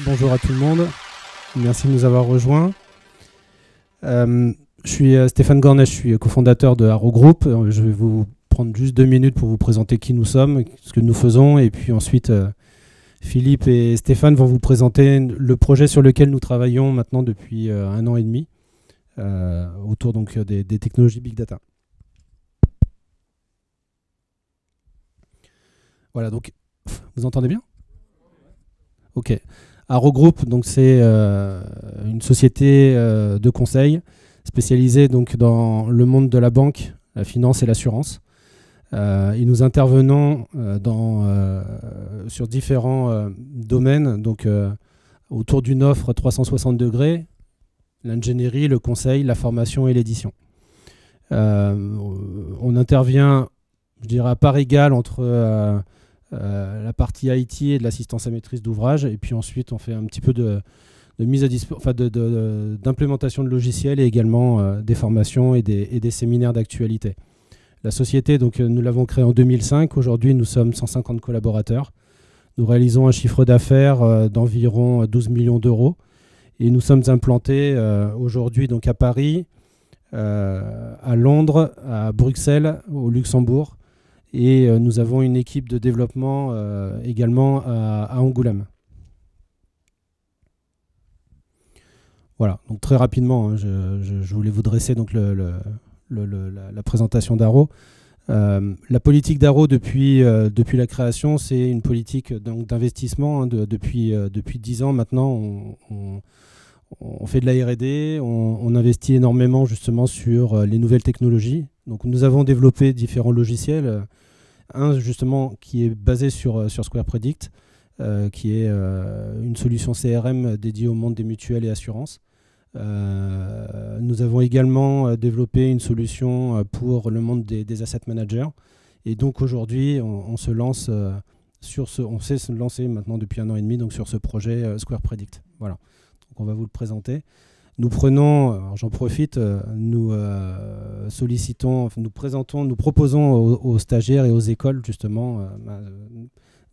bonjour à tout le monde. Merci de nous avoir rejoints. Je suis Stéphane Gornet, je suis cofondateur de Haro Group. Je vais vous prendre juste 2 minutes pour vous présenter qui nous sommes, ce que nous faisons, et puis ensuite Philippe et Stéphane vont vous présenter le projet sur lequel nous travaillons maintenant depuis 1 an et demi, autour donc des technologies Big Data. Voilà, donc vous entendez bien ? Ok. Haro Group, donc c'est une société de conseil spécialisée donc dans le monde de la banque, la finance et l'assurance. Et nous intervenons sur différents domaines, donc autour d'une offre 360 degrés, l'ingénierie, le conseil, la formation et l'édition. On intervient, je dirais, à part égale entre la partie IT et de l'assistance à maîtrise d'ouvrage, et puis ensuite on fait un petit peu de mise à disposition, d'implémentation de logiciels et également des formations et des séminaires d'actualité. La société, donc, nous l'avons créée en 2005. Aujourd'hui, nous sommes 150 collaborateurs. Nous réalisons un chiffre d'affaires d'environ 12 millions d'euros et nous sommes implantés aujourd'hui donc à Paris, à Londres, à Bruxelles, au Luxembourg. Et nous avons une équipe de développement également à Angoulême. Voilà, donc très rapidement, hein, je voulais vous dresser donc la présentation d'Haro. La politique d'Haro depuis la création, c'est une politique d'investissement. Hein, depuis 10 ans maintenant, on fait de la R&D, on investit énormément justement sur les nouvelles technologies. Donc nous avons développé différents logiciels. Un justement qui est basé sur Square Predict, qui est une solution CRM dédiée au monde des mutuelles et assurances. Nous avons également développé une solution pour le monde des asset managers. Et donc aujourd'hui, on se lance on sait se lancer maintenant depuis 1 an et demi donc sur ce projet Square Predict. Voilà. Donc on va vous le présenter. Nous prenons, j'en profite, nous proposons aux stagiaires et aux écoles justement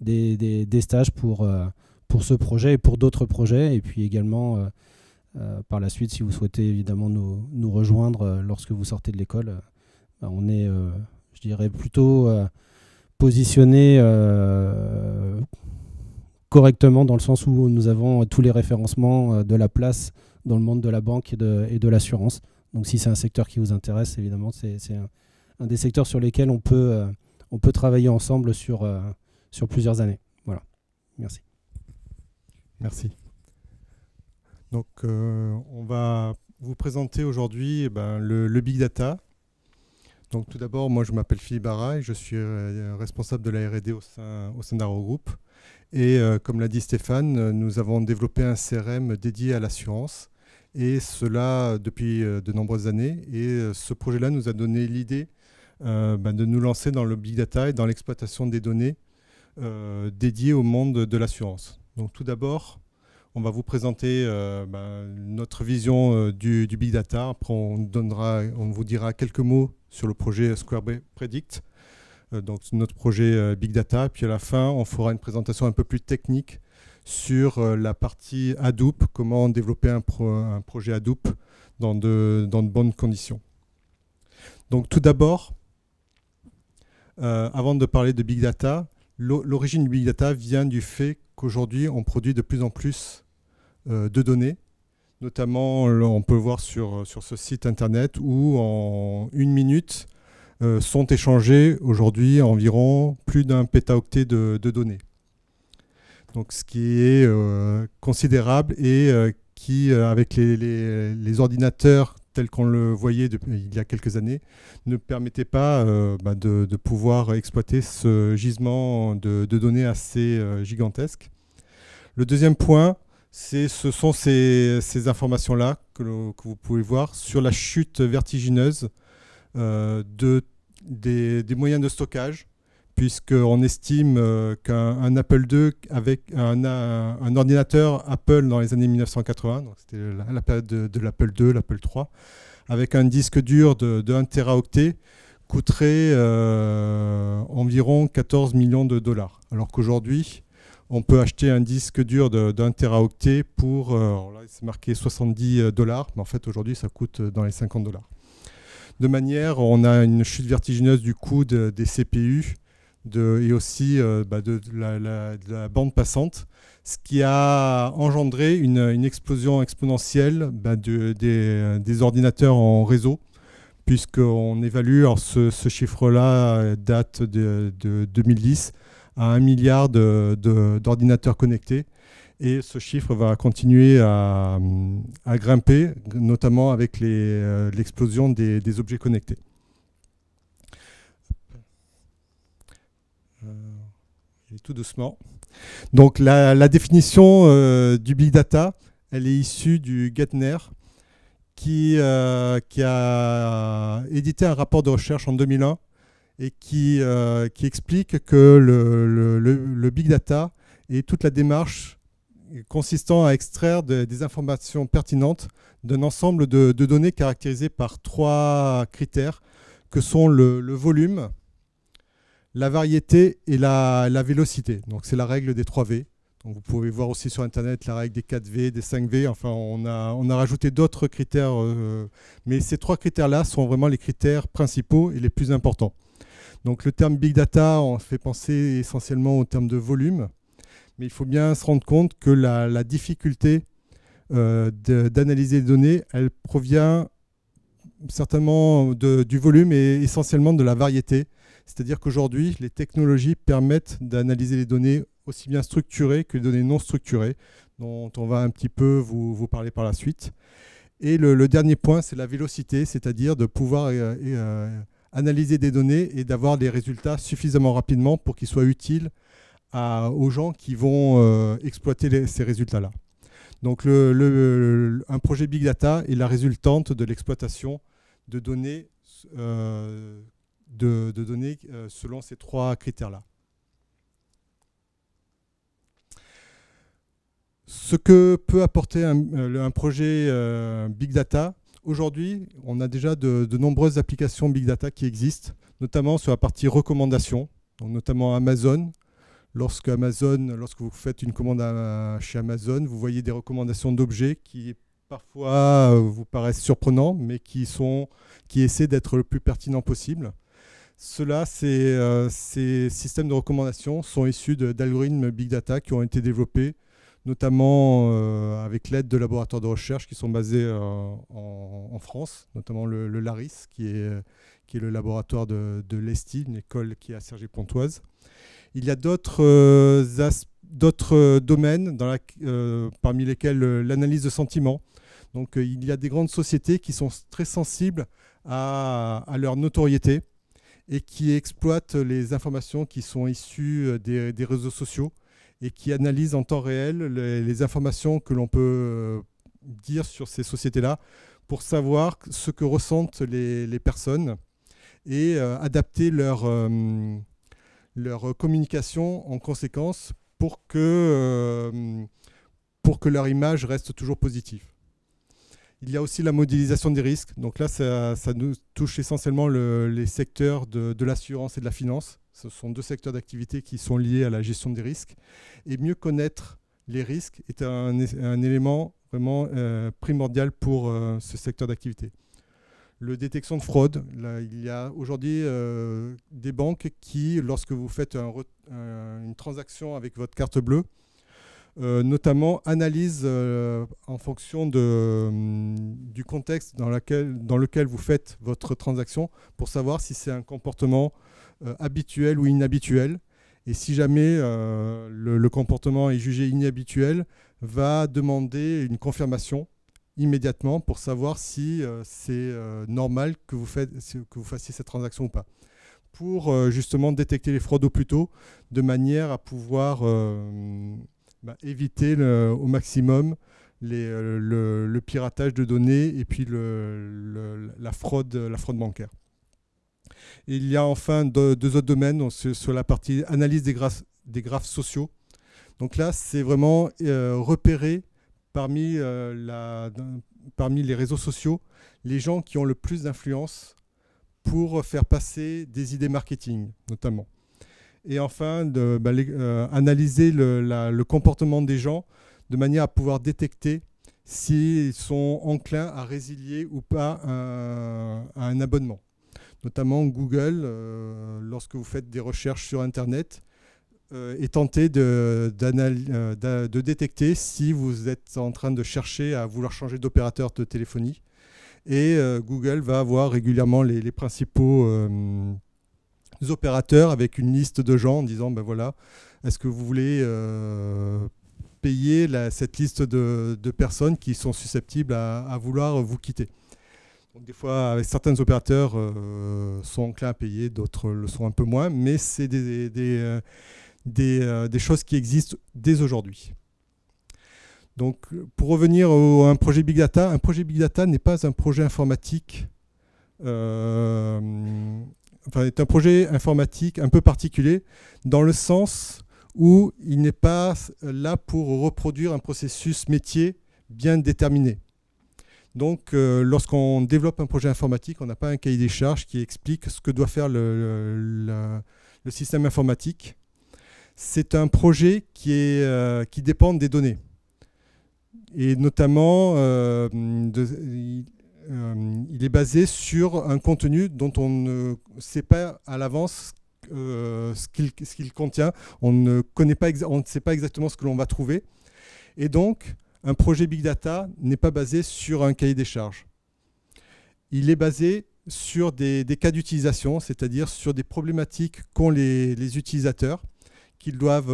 des stages pour ce projet et pour d'autres projets. Et puis également, par la suite, si vous souhaitez évidemment nous rejoindre lorsque vous sortez de l'école, on est, je dirais, plutôt positionné correctement dans le sens où nous avons tous les référencements de la place dans le monde de la banque et de l'assurance. Donc si c'est un secteur qui vous intéresse, évidemment, c'est un des secteurs sur lesquels on peut travailler ensemble sur plusieurs années. Voilà. Merci. Merci. Donc on va vous présenter aujourd'hui le Big Data. Donc tout d'abord, moi je m'appelle Philippe Barra et je suis responsable de la R&D au sein d'Haro Group. Et comme l'a dit Stéphane, nous avons développé un CRM dédié à l'assurance. Et cela depuis de nombreuses années. Et ce projet-là nous a donné l'idée de nous lancer dans le Big Data et dans l'exploitation des données dédiées au monde de l'assurance. Donc tout d'abord, on va vous présenter notre vision du Big Data. Après, on vous dira quelques mots sur le projet Square Predict, donc notre projet Big Data. Puis à la fin, on fera une présentation un peu plus technique sur la partie Hadoop, comment développer un projet Hadoop dans de bonnes conditions. Donc tout d'abord, avant de parler de Big Data, l'origine du Big Data vient du fait qu'aujourd'hui, on produit de plus en plus de données. Notamment, on peut voir sur ce site internet où en 1 minute sont échangés aujourd'hui environ plus d'1 pétaoctet de données. Donc, ce qui est considérable et qui, avec les ordinateurs tels qu'on le voyait il y a quelques années, ne permettait pas de pouvoir exploiter ce gisement de données assez gigantesque. Le deuxième point, ce sont ces informations-là que vous pouvez voir sur la chute vertigineuse des moyens de stockage, puisqu'on estime qu'un Apple II avec un ordinateur Apple dans les années 1980, donc c'était la période de l'Apple II, l'Apple III, avec un disque dur de 1 téraoctet, coûterait environ 14 millions de dollars. Alors qu'aujourd'hui, On peut acheter un disque dur d'1 Teraoctet pour, alors là c'est marqué $70, mais en fait aujourd'hui ça coûte dans les $50. De manière, on a une chute vertigineuse du coût des CPU et aussi de la bande passante, ce qui a engendré une explosion exponentielle des ordinateurs en réseau, puisqu'on évalue, alors ce chiffre-là date de 2010, à 1 milliard d'ordinateurs connectés. Et ce chiffre va continuer à grimper, notamment avec l'explosion des objets connectés. Et tout doucement. Donc la définition du big data, elle est issue du Gartner, qui a édité un rapport de recherche en 2001 et qui explique que le big data est toute la démarche consistant à extraire des informations pertinentes d'un ensemble de données caractérisées par 3 critères que sont le volume, la variété et la vélocité. Donc c'est la règle des 3 V. Donc vous pouvez voir aussi sur Internet la règle des 4 V, des 5 V. Enfin, on a rajouté d'autres critères, mais ces 3 critères-là sont vraiment les critères principaux et les plus importants. Donc le terme big data, on fait penser essentiellement au terme de volume. Mais il faut bien se rendre compte que la difficulté d'analyser les données, elle provient certainement du volume et essentiellement de la variété. C'est-à-dire qu'aujourd'hui, les technologies permettent d'analyser les données aussi bien structurées que les données non structurées, dont on va un petit peu vous parler par la suite. Et le dernier point, c'est la vélocité, c'est-à-dire de pouvoir analyser des données et d'avoir des résultats suffisamment rapidement pour qu'ils soient utiles aux gens qui vont exploiter ces résultats-là. Donc un projet Big Data est la résultante de l'exploitation de données, selon ces 3 critères-là. Ce que peut apporter un projet Big Data, aujourd'hui, on a déjà de nombreuses applications Big Data qui existent, notamment sur la partie recommandation, donc notamment Amazon. Lorsque vous faites une commande chez Amazon, vous voyez des recommandations d'objets qui parfois vous paraissent surprenants, mais qui essaient d'être le plus pertinent possible. Ces systèmes de recommandation sont issus d'algorithmes Big Data qui ont été développés, notamment avec l'aide de laboratoires de recherche qui sont basés en France, notamment le LARIS, qui est le laboratoire de l'ESTI, une école qui est à Cergy-Pontoise. Il y a d'autres domaines parmi lesquels l'analyse de sentiments. Donc il y a des grandes sociétés qui sont très sensibles à leur notoriété et qui exploitent les informations qui sont issues des réseaux sociaux et qui analysent en temps réel les informations que l'on peut dire sur ces sociétés-là pour savoir ce que ressentent les personnes et adapter leur communication en conséquence pour que leur image reste toujours positive. Il y a aussi la modélisation des risques. Donc là, ça nous touche essentiellement les secteurs de l'assurance et de la finance. Ce sont 2 secteurs d'activité qui sont liés à la gestion des risques. Et mieux connaître les risques est un élément vraiment primordial pour ce secteur d'activité. La détection de fraude. Là, il y a aujourd'hui des banques qui, lorsque vous faites une transaction avec votre carte bleue, notamment analysent en fonction du contexte dans lequel vous faites votre transaction pour savoir si c'est un comportement habituel ou inhabituel. Et si jamais le comportement est jugé inhabituel, va demander une confirmation immédiatement pour savoir si c'est normal que vous fassiez cette transaction ou pas. Pour justement détecter les fraudes au plus tôt, de manière à pouvoir éviter au maximum le piratage de données et puis la fraude bancaire. Et il y a enfin 2 autres domaines sur la partie analyse des graphes sociaux. Donc là, c'est vraiment repérer parmi les réseaux sociaux les gens qui ont le plus d'influence pour faire passer des idées marketing, notamment. Et enfin, analyser le comportement des gens de manière à pouvoir détecter s'ils sont enclins à résilier ou pas à un abonnement. Notamment Google, lorsque vous faites des recherches sur Internet, est tenté de détecter si vous êtes en train de chercher à vouloir changer d'opérateur de téléphonie. Et Google va avoir régulièrement les principaux opérateurs avec une liste de gens en disant, ben voilà, est-ce que vous voulez payer cette liste de personnes qui sont susceptibles à vouloir vous quitter. Donc, des fois, avec certains opérateurs sont enclins à payer, d'autres le sont un peu moins, mais c'est des choses qui existent dès aujourd'hui. Donc, pour revenir à un projet Big Data n'est pas un projet informatique, est un projet informatique un peu particulier, dans le sens où il n'est pas là pour reproduire un processus métier bien déterminé. Donc, lorsqu'on développe un projet informatique, on n'a pas un cahier des charges qui explique ce que doit faire le système informatique. C'est un projet qui dépend des données. Et notamment, il est basé sur un contenu dont on ne sait pas à l'avance ce qu'il contient. On ne sait pas exactement ce que l'on va trouver. Et donc, un projet Big Data n'est pas basé sur un cahier des charges. Il est basé sur des cas d'utilisation, c'est-à-dire sur des problématiques qu'ont les utilisateurs, qu'ils doivent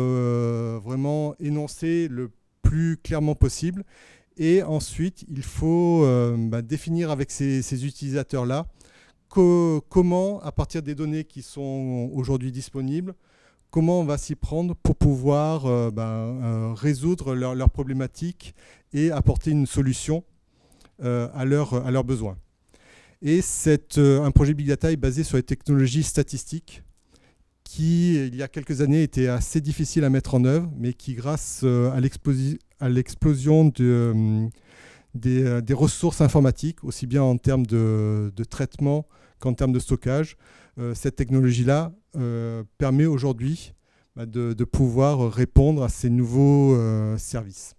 vraiment énoncer le plus clairement possible. Et ensuite, il faut définir avec ces utilisateurs-là comment, à partir des données qui sont aujourd'hui disponibles, comment on va s'y prendre pour pouvoir résoudre leurs problématiques et apporter une solution à leurs besoins. Et un projet Big Data est basé sur les technologies statistiques qui, il y a quelques années, étaient assez difficiles à mettre en œuvre, mais qui, grâce à l'explosion des ressources informatiques, aussi bien en termes de traitement qu'en termes de stockage, cette technologie-là permet aujourd'hui de pouvoir répondre à ces nouveaux services.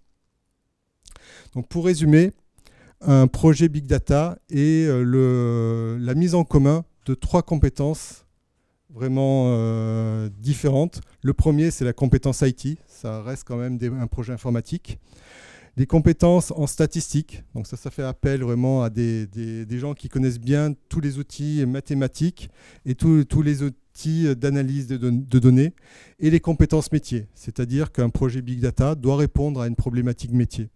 Donc, pour résumer, un projet Big Data est la mise en commun de 3 compétences vraiment différentes. Le premier, c'est la compétence IT. Ça reste quand même un projet informatique. Des compétences en statistique. Donc ça fait appel vraiment à des gens qui connaissent bien tous les outils mathématiques et tous les outils d'analyse de données. Et les compétences métiers. C'est-à-dire qu'un projet Big Data doit répondre à une problématique métier.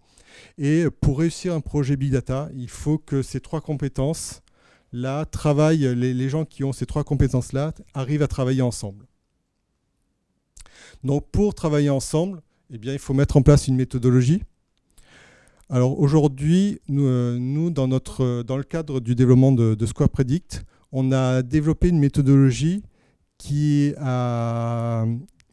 Et pour réussir un projet Big Data, il faut que ces 3 compétences là, les gens qui ont ces 3 compétences-là arrivent à travailler ensemble. Donc, pour travailler ensemble, eh bien, il faut mettre en place une méthodologie. Alors, aujourd'hui, nous dans le cadre du développement de Square Predict, on a développé une méthodologie qui a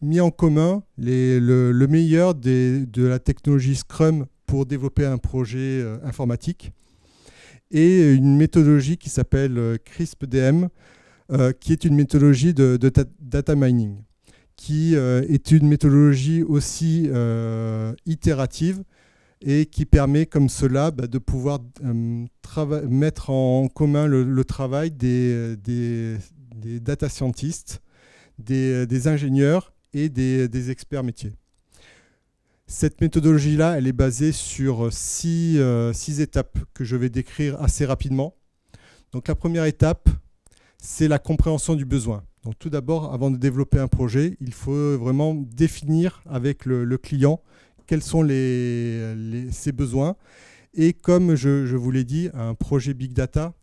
mis en commun le meilleur de la technologie Scrum pour développer un projet informatique, et une méthodologie qui s'appelle CRISP-DM, qui est une méthodologie de data mining, qui est une méthodologie aussi itérative et qui permet comme cela de pouvoir mettre en commun le travail des data scientists, des ingénieurs et des experts métiers. Cette méthodologie-là, elle est basée sur 6 étapes que je vais décrire assez rapidement. Donc la première étape, c'est la compréhension du besoin. Donc tout d'abord, avant de développer un projet, il faut vraiment définir avec le client quels sont ses besoins. Et comme je vous l'ai dit, un projet Big Data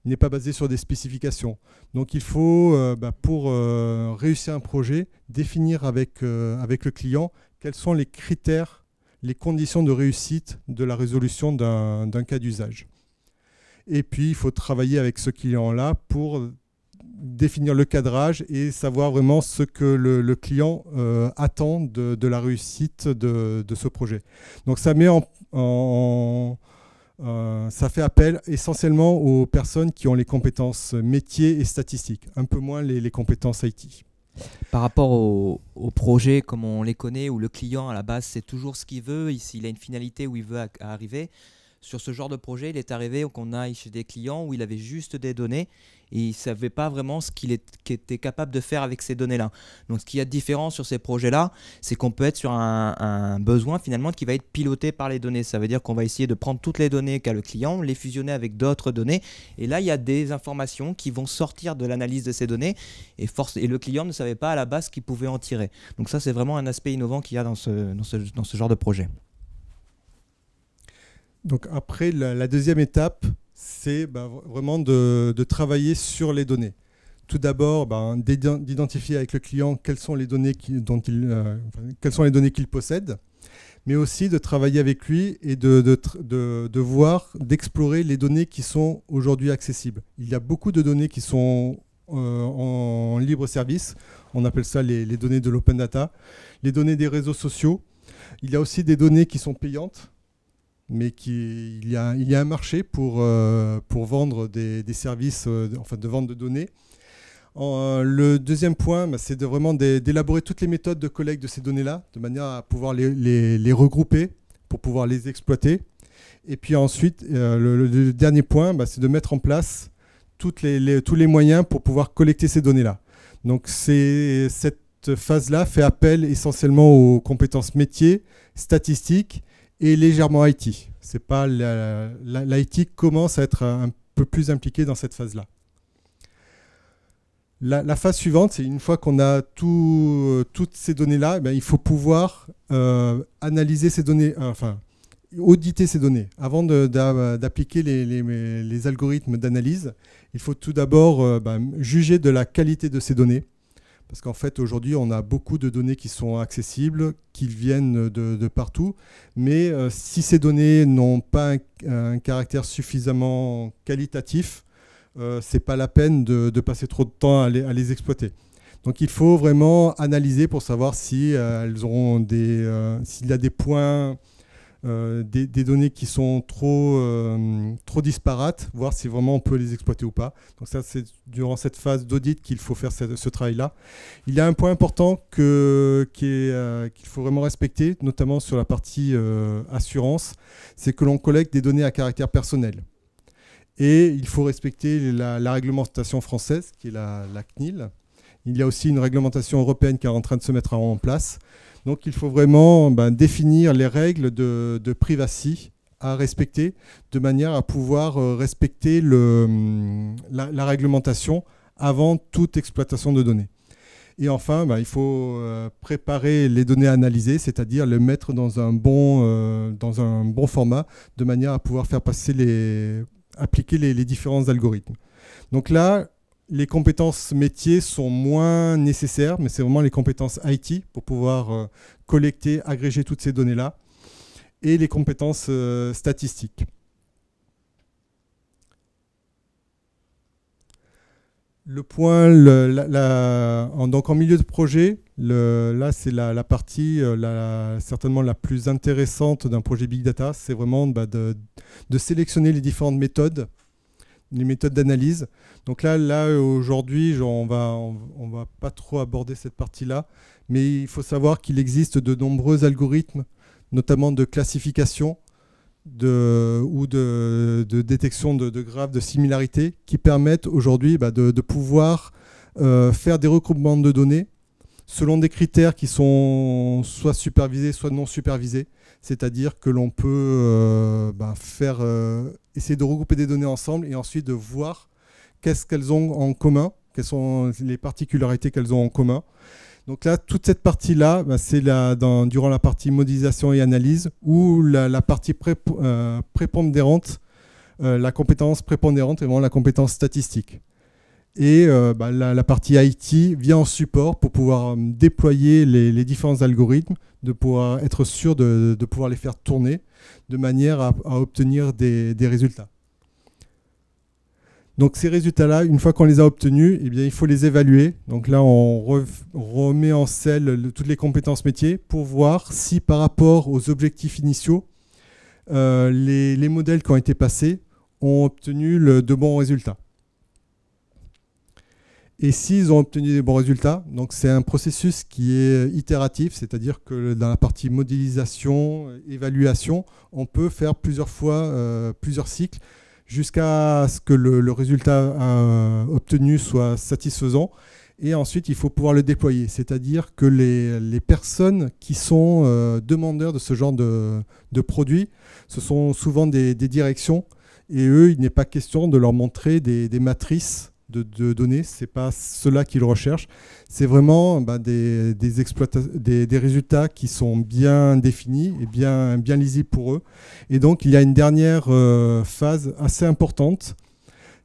n'est pas basé sur des spécifications. Donc il faut, pour réussir un projet, définir avec le client quels sont les critères, les conditions de réussite de la résolution d'un cas d'usage. Et puis, il faut travailler avec ce client-là pour définir le cadrage et savoir vraiment ce que le client attend de la réussite de ce projet. Donc, ça fait appel essentiellement aux personnes qui ont les compétences métiers et statistiques, un peu moins les compétences IT. Par rapport au projet comme on les connaît, où le client à la base c'est toujours ce qu'il veut, il a une finalité où il veut arriver. Sur ce genre de projet, il est arrivé qu'on aille chez des clients où il avait juste des données et il ne savait pas vraiment ce qu'il était capable de faire avec ces données-là. Donc ce qu'il y a de différent sur ces projets-là, c'est qu'on peut être sur un besoin finalement qui va être piloté par les données. Ça veut dire qu'on va essayer de prendre toutes les données qu'a le client, les fusionner avec d'autres données. Et là, il y a des informations qui vont sortir de l'analyse de ces données et le client ne savait pas à la base qu'il pouvait en tirer. Donc ça, c'est vraiment un aspect innovant qu'il y a dans ce genre de projet. Donc après, la deuxième étape, c'est vraiment de travailler sur les données. Tout d'abord, d'identifier avec le client quelles sont les données qu'il possède, mais aussi de travailler avec lui et d'explorer les données qui sont aujourd'hui accessibles. Il y a beaucoup de données qui sont en libre service. On appelle ça les données de l'open data, les données des réseaux sociaux. Il y a aussi des données qui sont payantes, mais il y a un marché pour vendre des services, de vente de données. Le deuxième point, c'est vraiment d'élaborer toutes les méthodes de collecte de ces données-là, de manière à pouvoir les regrouper pour pouvoir les exploiter. Et puis ensuite, le dernier point, c'est de mettre en place tous les moyens pour pouvoir collecter ces données-là. Donc cette phase-là fait appel essentiellement aux compétences métiers, statistiques, et légèrement IT. C'est pas l'IT commence à être un peu plus impliqué dans cette phase-là. La phase suivante, c'est une fois qu'on a toutes ces données-là, il faut pouvoir analyser ces données, auditer ces données. Avant d'appliquer les algorithmes d'analyse, il faut tout d'abord juger de la qualité de ces données. Parce qu'en fait, aujourd'hui, on a beaucoup de données qui sont accessibles, qui viennent de partout. Mais si ces données n'ont pas un caractère suffisamment qualitatif, ce n'est pas la peine de passer trop de temps à les exploiter. Donc il faut vraiment analyser pour savoir si elles auront s'il y a des points, des données qui sont trop disparates, voir si vraiment on peut les exploiter ou pas. Donc ça, c'est durant cette phase d'audit qu'il faut faire ce travail-là. Il y a un point important qu'il faut vraiment respecter, notamment sur la partie assurance, c'est que l'on collecte des données à caractère personnel. Et il faut respecter la réglementation française, qui est la CNIL. Il y a aussi une réglementation européenne qui est en train de se mettre en place. Donc il faut vraiment définir les règles de privacy à respecter, de manière à pouvoir respecter la réglementation avant toute exploitation de données. Et enfin, il faut préparer les données analysées, c'est-à-dire les mettre dans un bon format, de manière à pouvoir faire appliquer les différents algorithmes. Donc là, les compétences métiers sont moins nécessaires, mais c'est vraiment les compétences IT pour pouvoir collecter, agréger toutes ces données-là, et les compétences statistiques. Le point, donc en milieu de projet, là c'est la partie certainement la plus intéressante d'un projet Big Data, c'est vraiment de sélectionner les différentes méthodes, les méthodes d'analyse. Donc là aujourd'hui, on va pas trop aborder cette partie-là, mais il faut savoir qu'il existe de nombreux algorithmes, notamment de classification ou de détection de graphes de similarité, qui permettent aujourd'hui de pouvoir faire des regroupements de données selon des critères qui sont soit supervisés, soit non supervisés. C'est-à-dire que l'on peut essayer de regrouper des données ensemble et ensuite de voir qu'est-ce qu'elles ont en commun, quelles sont les particularités qu'elles ont en commun. Donc là, toute cette partie-là, c'est durant la partie modélisation et analyse, où la partie prépondérante, la compétence prépondérante est vraiment la compétence statistique. Et la partie IT vient en support pour pouvoir déployer les différents algorithmes, de pouvoir être sûr de pouvoir les faire tourner de manière à obtenir des résultats. Donc ces résultats-là, une fois qu'on les a obtenus, il faut les évaluer. Donc là, on remet en selle toutes les compétences métiers pour voir si par rapport aux objectifs initiaux, les modèles qui ont été passés ont obtenu de bons résultats. et s'ils ont obtenu des bons résultats. Donc c'est un processus qui est itératif, c'est-à-dire que dans la partie modélisation, évaluation, on peut faire plusieurs fois, plusieurs cycles, jusqu'à ce que le résultat obtenu soit satisfaisant. Et ensuite, il faut pouvoir le déployer. C'est-à-dire que les personnes qui sont demandeurs de ce genre de produits, ce sont souvent des directions. Et eux, il n'est pas question de leur montrer des matrices de données. Ce n'est pas cela qu'ils recherchent. C'est vraiment des résultats qui sont bien définis et bien lisibles pour eux. Et donc, il y a une dernière phase assez importante.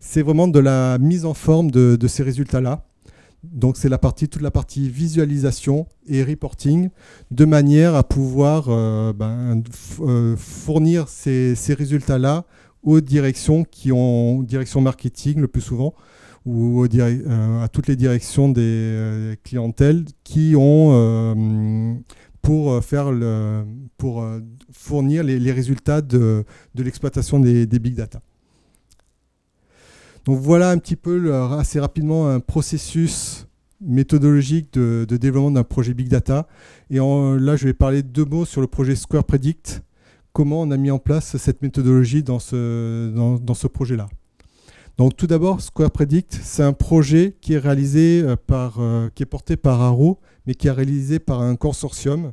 C'est vraiment de la mise en forme de ces résultats-là. Donc, c'est toute la partie visualisation et reporting, de manière à pouvoir fournir ces résultats-là aux directions direction marketing le plus souvent, ou à toutes les directions des clientèles qui ont pour fournir les résultats de l'exploitation des big data. Donc voilà un petit peu assez rapidement un processus méthodologique de développement d'un projet big data. Et là, je vais parler 2 mots sur le projet Square Predict. Comment on a mis en place cette méthodologie dans ce projet-là. Donc tout d'abord, Square Predict, c'est un projet qui est réalisé qui est porté par Arrow, mais qui est réalisé par un consortium.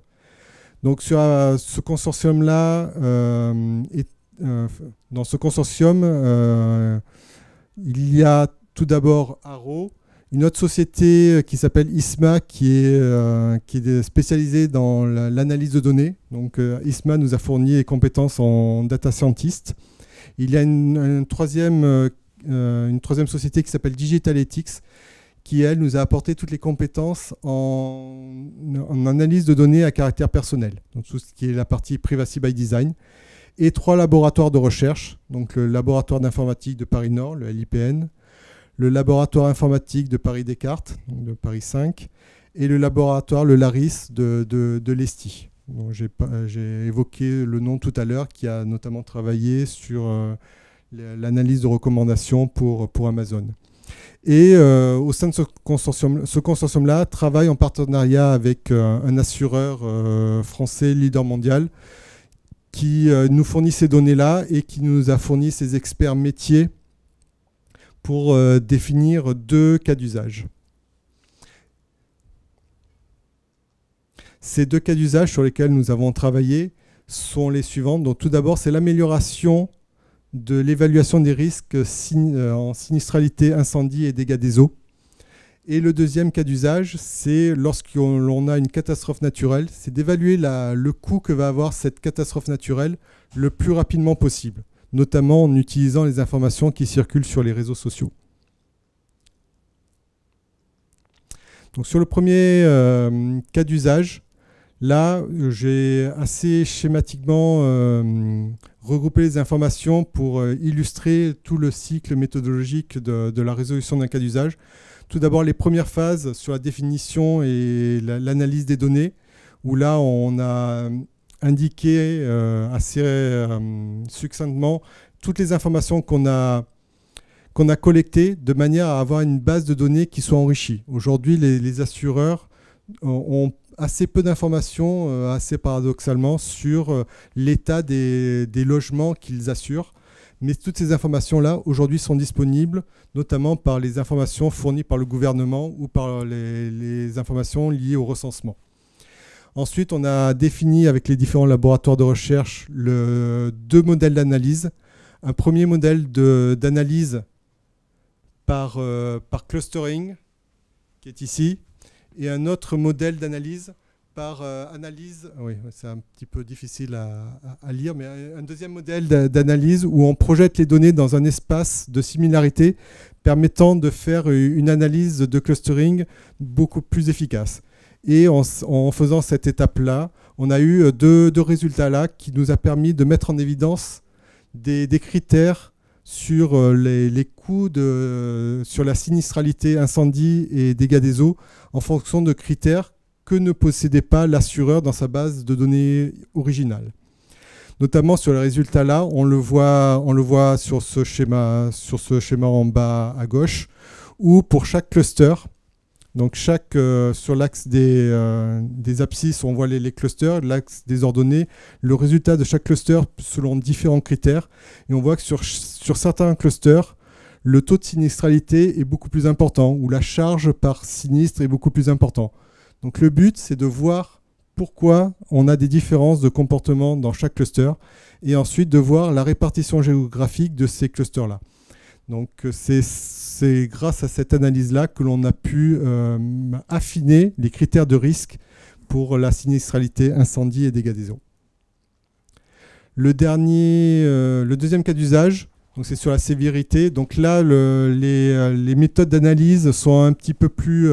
Donc sur ce consortium-là, dans ce consortium, il y a tout d'abord Arrow, une autre société qui s'appelle ISMA, qui est spécialisée dans l'analyse de données. Donc ISMA nous a fourni les compétences en data scientist. Il y a une troisième société qui s'appelle Digitalytics, qui, elle, nous a apporté toutes les compétences en analyse de données à caractère personnel, donc tout ce qui est la partie Privacy by Design, et 3 laboratoires de recherche, donc le laboratoire d'informatique de Paris-Nord, le LIPN, le laboratoire informatique de Paris-Descartes, donc de Paris 5, et le laboratoire, le LARIS de l'ESTI. J'ai évoqué le nom tout à l'heure, qui a notamment travaillé sur l'analyse de recommandations pour Amazon. Et au sein de ce consortium-là, travaille en partenariat avec un assureur français leader mondial qui nous fournit ces données-là et qui nous a fourni ses experts métiers pour définir 2 cas d'usage. Ces 2 cas d'usage sur lesquels nous avons travaillé sont les suivants. Donc, tout d'abord, c'est l'amélioration de l'évaluation des risques en sinistralité, incendie et dégâts des eaux. Et le deuxième cas d'usage, c'est lorsqu'on a une catastrophe naturelle, c'est d'évaluer le coût que va avoir cette catastrophe naturelle le plus rapidement possible, notamment en utilisant les informations qui circulent sur les réseaux sociaux. Donc sur le premier cas d'usage, là, j'ai assez schématiquement regroupé les informations pour illustrer tout le cycle méthodologique de la résolution d'un cas d'usage. Tout d'abord, les premières phases sur la définition et l'analyse des données, où là, on a indiqué assez succinctement toutes les informations qu'on a collectées de manière à avoir une base de données qui soit enrichie. Aujourd'hui, les assureurs ont assez peu d'informations, assez paradoxalement, sur l'état des logements qu'ils assurent. Mais toutes ces informations-là, aujourd'hui, sont disponibles, notamment par les informations fournies par le gouvernement ou par les informations liées au recensement. Ensuite, on a défini avec les différents laboratoires de recherche 2 modèles d'analyse. Un premier modèle d'analyse par clustering, qui est ici, et un autre modèle d'analyse par analyse, oui, c'est un petit peu difficile à lire, mais un deuxième modèle d'analyse où on projette les données dans un espace de similarité permettant de faire une analyse de clustering beaucoup plus efficace. Et en faisant cette étape-là, on a eu deux résultats là qui nous a permis de mettre en évidence des critères sur les coûts sur la sinistralité, incendie et dégâts des eaux en fonction de critères que ne possédait pas l'assureur dans sa base de données originale. Notamment sur les résultats là, on le voit sur ce schéma en bas à gauche, où pour chaque cluster, donc sur l'axe des abscisses, on voit les clusters, l'axe des ordonnées, le résultat de chaque cluster selon différents critères. Et on voit que sur certains clusters, le taux de sinistralité est beaucoup plus important, ou la charge par sinistre est beaucoup plus important. Donc le but, c'est de voir pourquoi on a des différences de comportement dans chaque cluster, et ensuite de voir la répartition géographique de ces clusters-là. Donc c'est grâce à cette analyse-là que l'on a pu affiner les critères de risque pour la sinistralité, incendie et dégâts des eaux. Le deuxième cas d'usage, c'est sur la sévérité. Donc là, les méthodes d'analyse sont un petit peu plus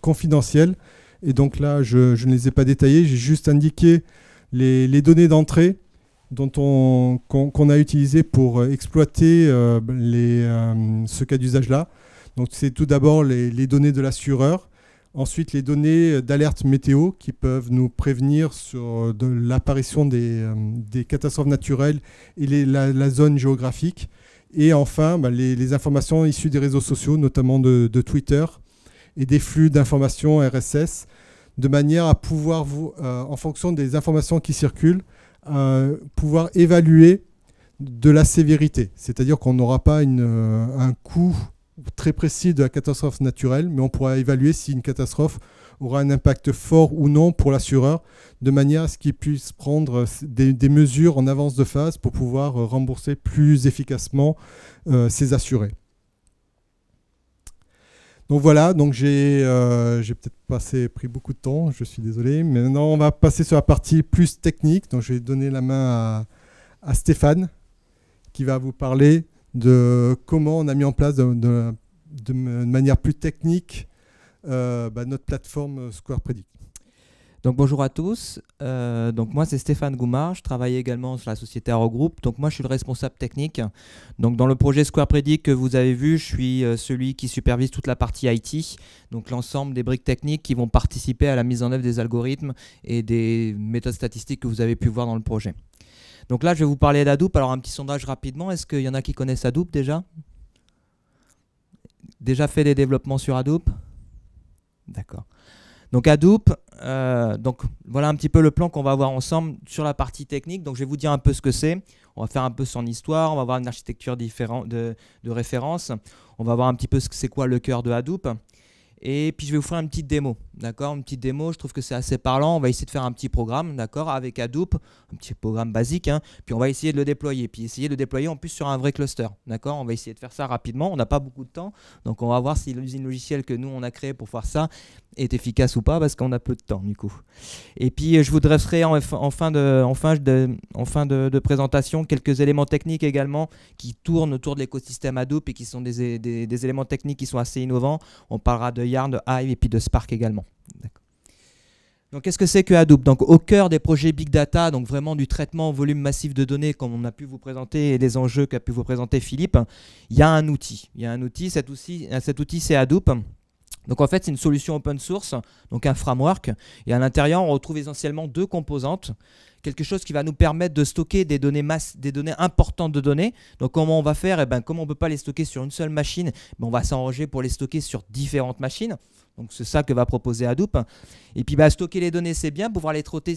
confidentielles. Et donc là, je ne les ai pas détaillées. J'ai juste indiqué les données d'entrée qu'on a utilisées pour exploiter ce cas d'usage-là. Donc c'est tout d'abord les données de l'assureur. Ensuite, les données d'alerte météo qui peuvent nous prévenir sur l'apparition des catastrophes naturelles et la zone géographique. Et enfin, les informations issues des réseaux sociaux, notamment de Twitter, et des flux d'informations RSS, de manière à pouvoir, en fonction des informations qui circulent, pouvoir évaluer de la sévérité. C'est-à-dire qu'on n'aura pas un coût très précis de la catastrophe naturelle, mais on pourra évaluer si une catastrophe aura un impact fort ou non pour l'assureur, de manière à ce qu'il puisse prendre des mesures en avance de phase pour pouvoir rembourser plus efficacement ses assurés. Donc voilà, donc j'ai peut-être pris beaucoup de temps, je suis désolé. Mais maintenant, on va passer sur la partie plus technique. Donc je vais donner la main à Stéphane, qui va vous parler de comment on a mis en place de manière plus technique notre plateforme Square Predict. Donc bonjour à tous, donc moi c'est Stéphane Goumard, je travaille également sur la société Arrow Group, donc moi je suis le responsable technique. Donc dans le projet Square Predict que vous avez vu, je suis celui qui supervise toute la partie IT, donc l'ensemble des briques techniques qui vont participer à la mise en œuvre des algorithmes et des méthodes statistiques que vous avez pu voir dans le projet. Donc là je vais vous parler d'Hadoop, alors un petit sondage rapidement, est-ce qu'il y en a qui connaissent Hadoop déjà? Déjà fait des développements sur Hadoop? D'accord. Donc Hadoop, donc voilà un petit peu le plan qu'on va voir ensemble sur la partie technique. Donc je vais vous dire un peu ce que c'est. On va faire un peu son histoire, on va voir une architecture différente de référence. On va voir un petit peu ce que c'est quoi le cœur de Hadoop. Et puis je vais vous faire une petite démo, d'accord? Une petite démo, je trouve que c'est assez parlant. On va essayer de faire un petit programme, d'accord, avec Hadoop, un petit programme basique, hein. Puis on va essayer de le déployer, puis essayer de le déployer en plus sur un vrai cluster, d'accord? On va essayer de faire ça rapidement, on n'a pas beaucoup de temps, donc on va voir si l'usine logicielle que nous on a créée pour faire ça est efficace ou pas, parce qu'on a peu de temps du coup. Et puis je vous dresserai en fin de présentation quelques éléments techniques également qui tournent autour de l'écosystème Hadoop et qui sont des éléments techniques qui sont assez innovants. On parlera de Yarn, de Hive et puis de Spark également. Donc qu'est-ce que c'est que Hadoop? Donc au cœur des projets Big Data, donc vraiment du traitement en volume massif de données comme on a pu vous présenter et les enjeux qu'a pu vous présenter Philippe, il y a un outil. Cet outil c'est Hadoop. Donc en fait c'est une solution open source, donc un framework, et à l'intérieur on retrouve essentiellement deux composantes. Quelque chose qui va nous permettre de stocker des données importantes de données. Donc comment on va faire? Eh ben, comme on ne peut pas les stocker sur une seule machine, on va s'arranger pour les stocker sur différentes machines. Donc c'est ça que va proposer Hadoop. Et puis stocker les données c'est bien, pouvoir les traiter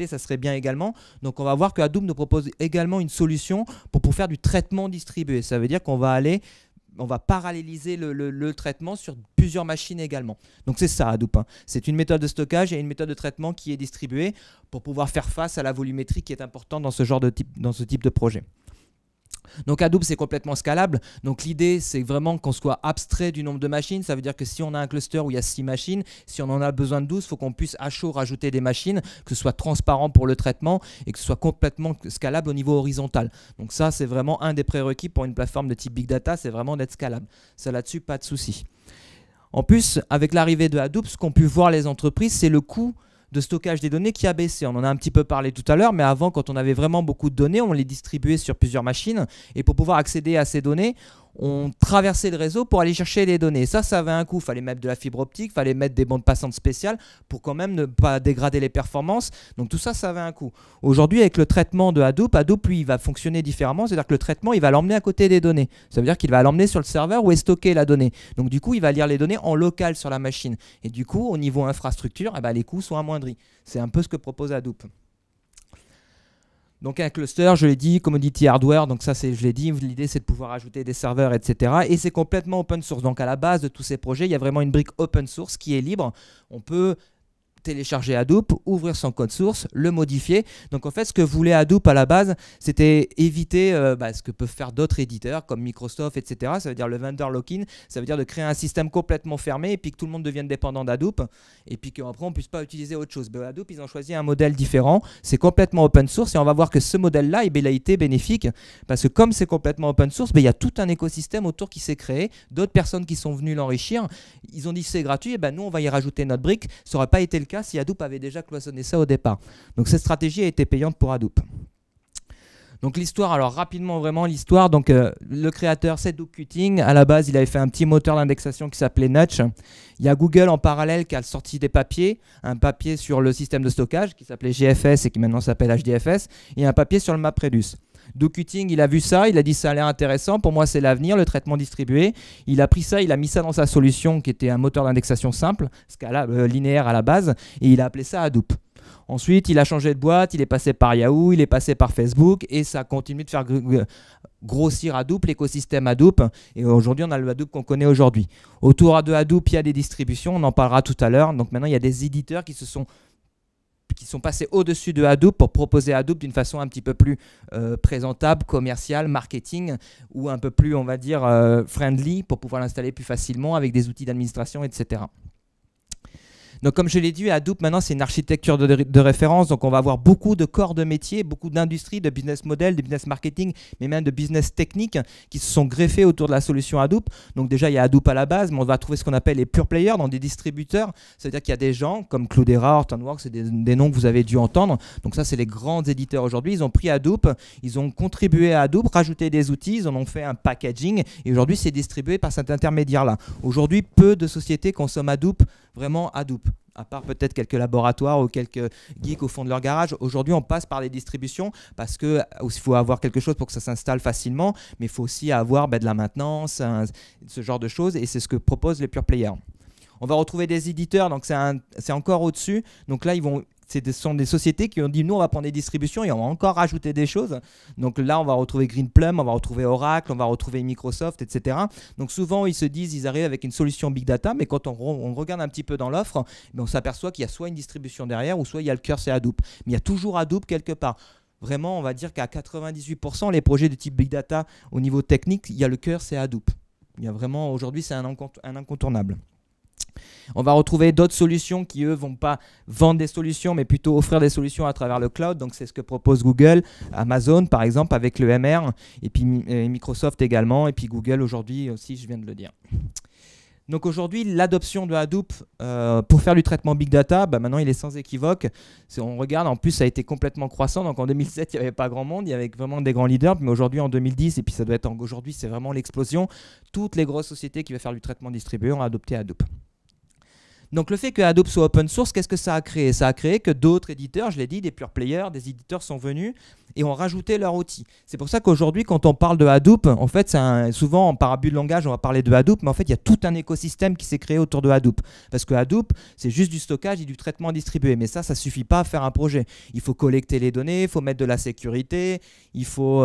ça serait bien également. Donc on va voir que Hadoop nous propose également une solution pour faire du traitement distribué. Ça veut dire qu'on va paralléliser le traitement sur plusieurs machines également. Donc c'est ça Hadoop, hein. C'est une méthode de stockage et une méthode de traitement qui est distribuée pour pouvoir faire face à la volumétrie qui est importante dans ce type de projet. Donc Hadoop c'est complètement scalable. Donc l'idée c'est vraiment qu'on soit abstrait du nombre de machines. Ça veut dire que si on a un cluster où il y a 6 machines, si on en a besoin de 12, il faut qu'on puisse à chaud rajouter des machines, que ce soit transparent pour le traitement et que ce soit complètement scalable au niveau horizontal. Donc ça c'est vraiment un des prérequis pour une plateforme de type Big Data, c'est vraiment d'être scalable. Ça là-dessus, pas de souci. En plus, avec l'arrivée de Hadoop, ce qu'ont pu voir les entreprises, c'est le coût de stockage des données qui a baissé. On en a un petit peu parlé tout à l'heure, mais avant, quand on avait vraiment beaucoup de données, on les distribuait sur plusieurs machines. Et pour pouvoir accéder à ces données, on traversait le réseau pour aller chercher les données. Ça avait un coût. Il fallait mettre de la fibre optique, il fallait mettre des bandes passantes spéciales pour quand même ne pas dégrader les performances. Donc tout ça avait un coût. Aujourd'hui, avec le traitement de Hadoop, lui, il va fonctionner différemment. C'est-à-dire que le traitement, il va l'emmener à côté des données. Ça veut dire qu'il va l'emmener sur le serveur où est stockée la donnée. Donc du coup, il va lire les données en local sur la machine. Et du coup, au niveau infrastructure, les coûts sont amoindris. C'est un peu ce que propose Hadoop. Donc un cluster, je l'ai dit, commodity hardware, donc ça je l'ai dit, l'idée c'est de pouvoir ajouter des serveurs, etc. Et c'est complètement open source. Donc à la base de tous ces projets, il y a vraiment une brique open source qui est libre. On peut télécharger Hadoop, ouvrir son code source, le modifier. Donc en fait, ce que voulait Hadoop à la base, c'était éviter ce que peuvent faire d'autres éditeurs comme Microsoft, etc. Ça veut dire le vendor lock-in, ça veut dire de créer un système complètement fermé et puis que tout le monde devienne dépendant d'Hadoop et puis qu'après on ne puisse pas utiliser autre chose. Hadoop, ils ont choisi un modèle différent, c'est complètement open source et on va voir que ce modèle-là, il a été bénéfique parce que comme c'est complètement open source, il y a tout un écosystème autour qui s'est créé, d'autres personnes qui sont venues l'enrichir. Ils ont dit c'est gratuit, et nous on va y rajouter notre brique. Ça n'aurait pas été le cas si Hadoop avait déjà cloisonné ça au départ. Donc cette stratégie a été payante pour Hadoop. Donc l'histoire, alors rapidement vraiment l'histoire, donc le créateur c'est Doug Cutting, à la base il avait fait un petit moteur d'indexation qui s'appelait Nutch. Il y a Google en parallèle qui a sorti des papiers, un papier sur le système de stockage qui s'appelait GFS et qui maintenant s'appelle HDFS, et un papier sur le MapReduce. Doug Cutting, il a vu ça, il a dit ça a l'air intéressant, pour moi c'est l'avenir, le traitement distribué. Il a pris ça, il a mis ça dans sa solution qui était un moteur d'indexation simple, linéaire à la base, et il a appelé ça Hadoop. Ensuite, il a changé de boîte, il est passé par Yahoo, il est passé par Facebook, et ça a continué de faire grossir Hadoop, l'écosystème Hadoop, et aujourd'hui on a le Hadoop qu'on connaît aujourd'hui. Autour de Hadoop, il y a des distributions, on en parlera tout à l'heure, donc maintenant il y a des éditeurs qui sont passés au-dessus de Hadoop pour proposer Hadoop d'une façon un petit peu plus présentable, commerciale, marketing, ou un peu plus, on va dire, friendly pour pouvoir l'installer plus facilement avec des outils d'administration, etc. Donc comme je l'ai dit, Hadoop maintenant c'est une architecture de référence, donc on va avoir beaucoup de corps de métier, beaucoup d'industries, de business model, de business marketing, mais même de business technique qui se sont greffés autour de la solution Hadoop. Donc déjà il y a Hadoop à la base, mais on va trouver ce qu'on appelle les pure players dans des distributeurs, c'est-à-dire qu'il y a des gens comme Cloudera, Hortonworks, c'est des noms que vous avez dû entendre. Donc ça c'est les grands éditeurs aujourd'hui, ils ont pris Hadoop, ils ont contribué à Hadoop, rajouté des outils, ils en ont fait un packaging et aujourd'hui c'est distribué par cet intermédiaire-là. Aujourd'hui peu de sociétés consomment Hadoop, vraiment Hadoop, à part peut-être quelques laboratoires ou quelques geeks au fond de leur garage. Aujourd'hui, on passe par les distributions parce qu'il faut avoir quelque chose pour que ça s'installe facilement, mais il faut aussi avoir de la maintenance, ce genre de choses, et c'est ce que proposent les pure players. On va retrouver des éditeurs, donc c'est encore au-dessus. Donc là, ce sont des sociétés qui ont dit nous on va prendre des distributions et on va encore rajouter des choses. Donc là on va retrouver Greenplum, on va retrouver Oracle, on va retrouver Microsoft, etc. Donc souvent ils se disent ils arrivent avec une solution big data, mais quand on regarde un petit peu dans l'offre, on s'aperçoit qu'il y a soit une distribution derrière ou soit il y a le cœur c'est Hadoop. Mais il y a toujours Hadoop quelque part. Vraiment on va dire qu'à 98% les projets de type big data au niveau technique, il y a le cœur c'est Hadoop. Il y a vraiment aujourd'hui c'est un incontournable. On va retrouver d'autres solutions qui, eux, vont pas vendre des solutions, mais plutôt offrir des solutions à travers le cloud. Donc, c'est ce que propose Google, Amazon, par exemple, avec le MR, et puis Microsoft également, et puis Google aujourd'hui aussi, je viens de le dire. Donc aujourd'hui, l'adoption de Hadoop pour faire du traitement Big Data, maintenant il est sans équivoque. On regarde, en plus ça a été complètement croissant. Donc en 2007, il n'y avait pas grand monde, il y avait vraiment des grands leaders. Mais aujourd'hui, en 2010, et puis ça doit être aujourd'hui, c'est vraiment l'explosion. Toutes les grosses sociétés qui veulent faire du traitement distribué ont adopté Hadoop. Donc le fait que Hadoop soit open source, qu'est-ce que ça a créé? Ça a créé que d'autres éditeurs, je l'ai dit, des pure players, des éditeurs sont venus et ont rajouté leur outil. C'est pour ça qu'aujourd'hui, quand on parle de Hadoop, en fait, souvent en parabule de langage, on va parler de Hadoop, mais en fait, il y a tout un écosystème qui s'est créé autour de Hadoop. Parce que Hadoop, c'est juste du stockage et du traitement distribué. Mais ça ne suffit pas à faire un projet. Il faut collecter les données, il faut mettre de la sécurité, il faut,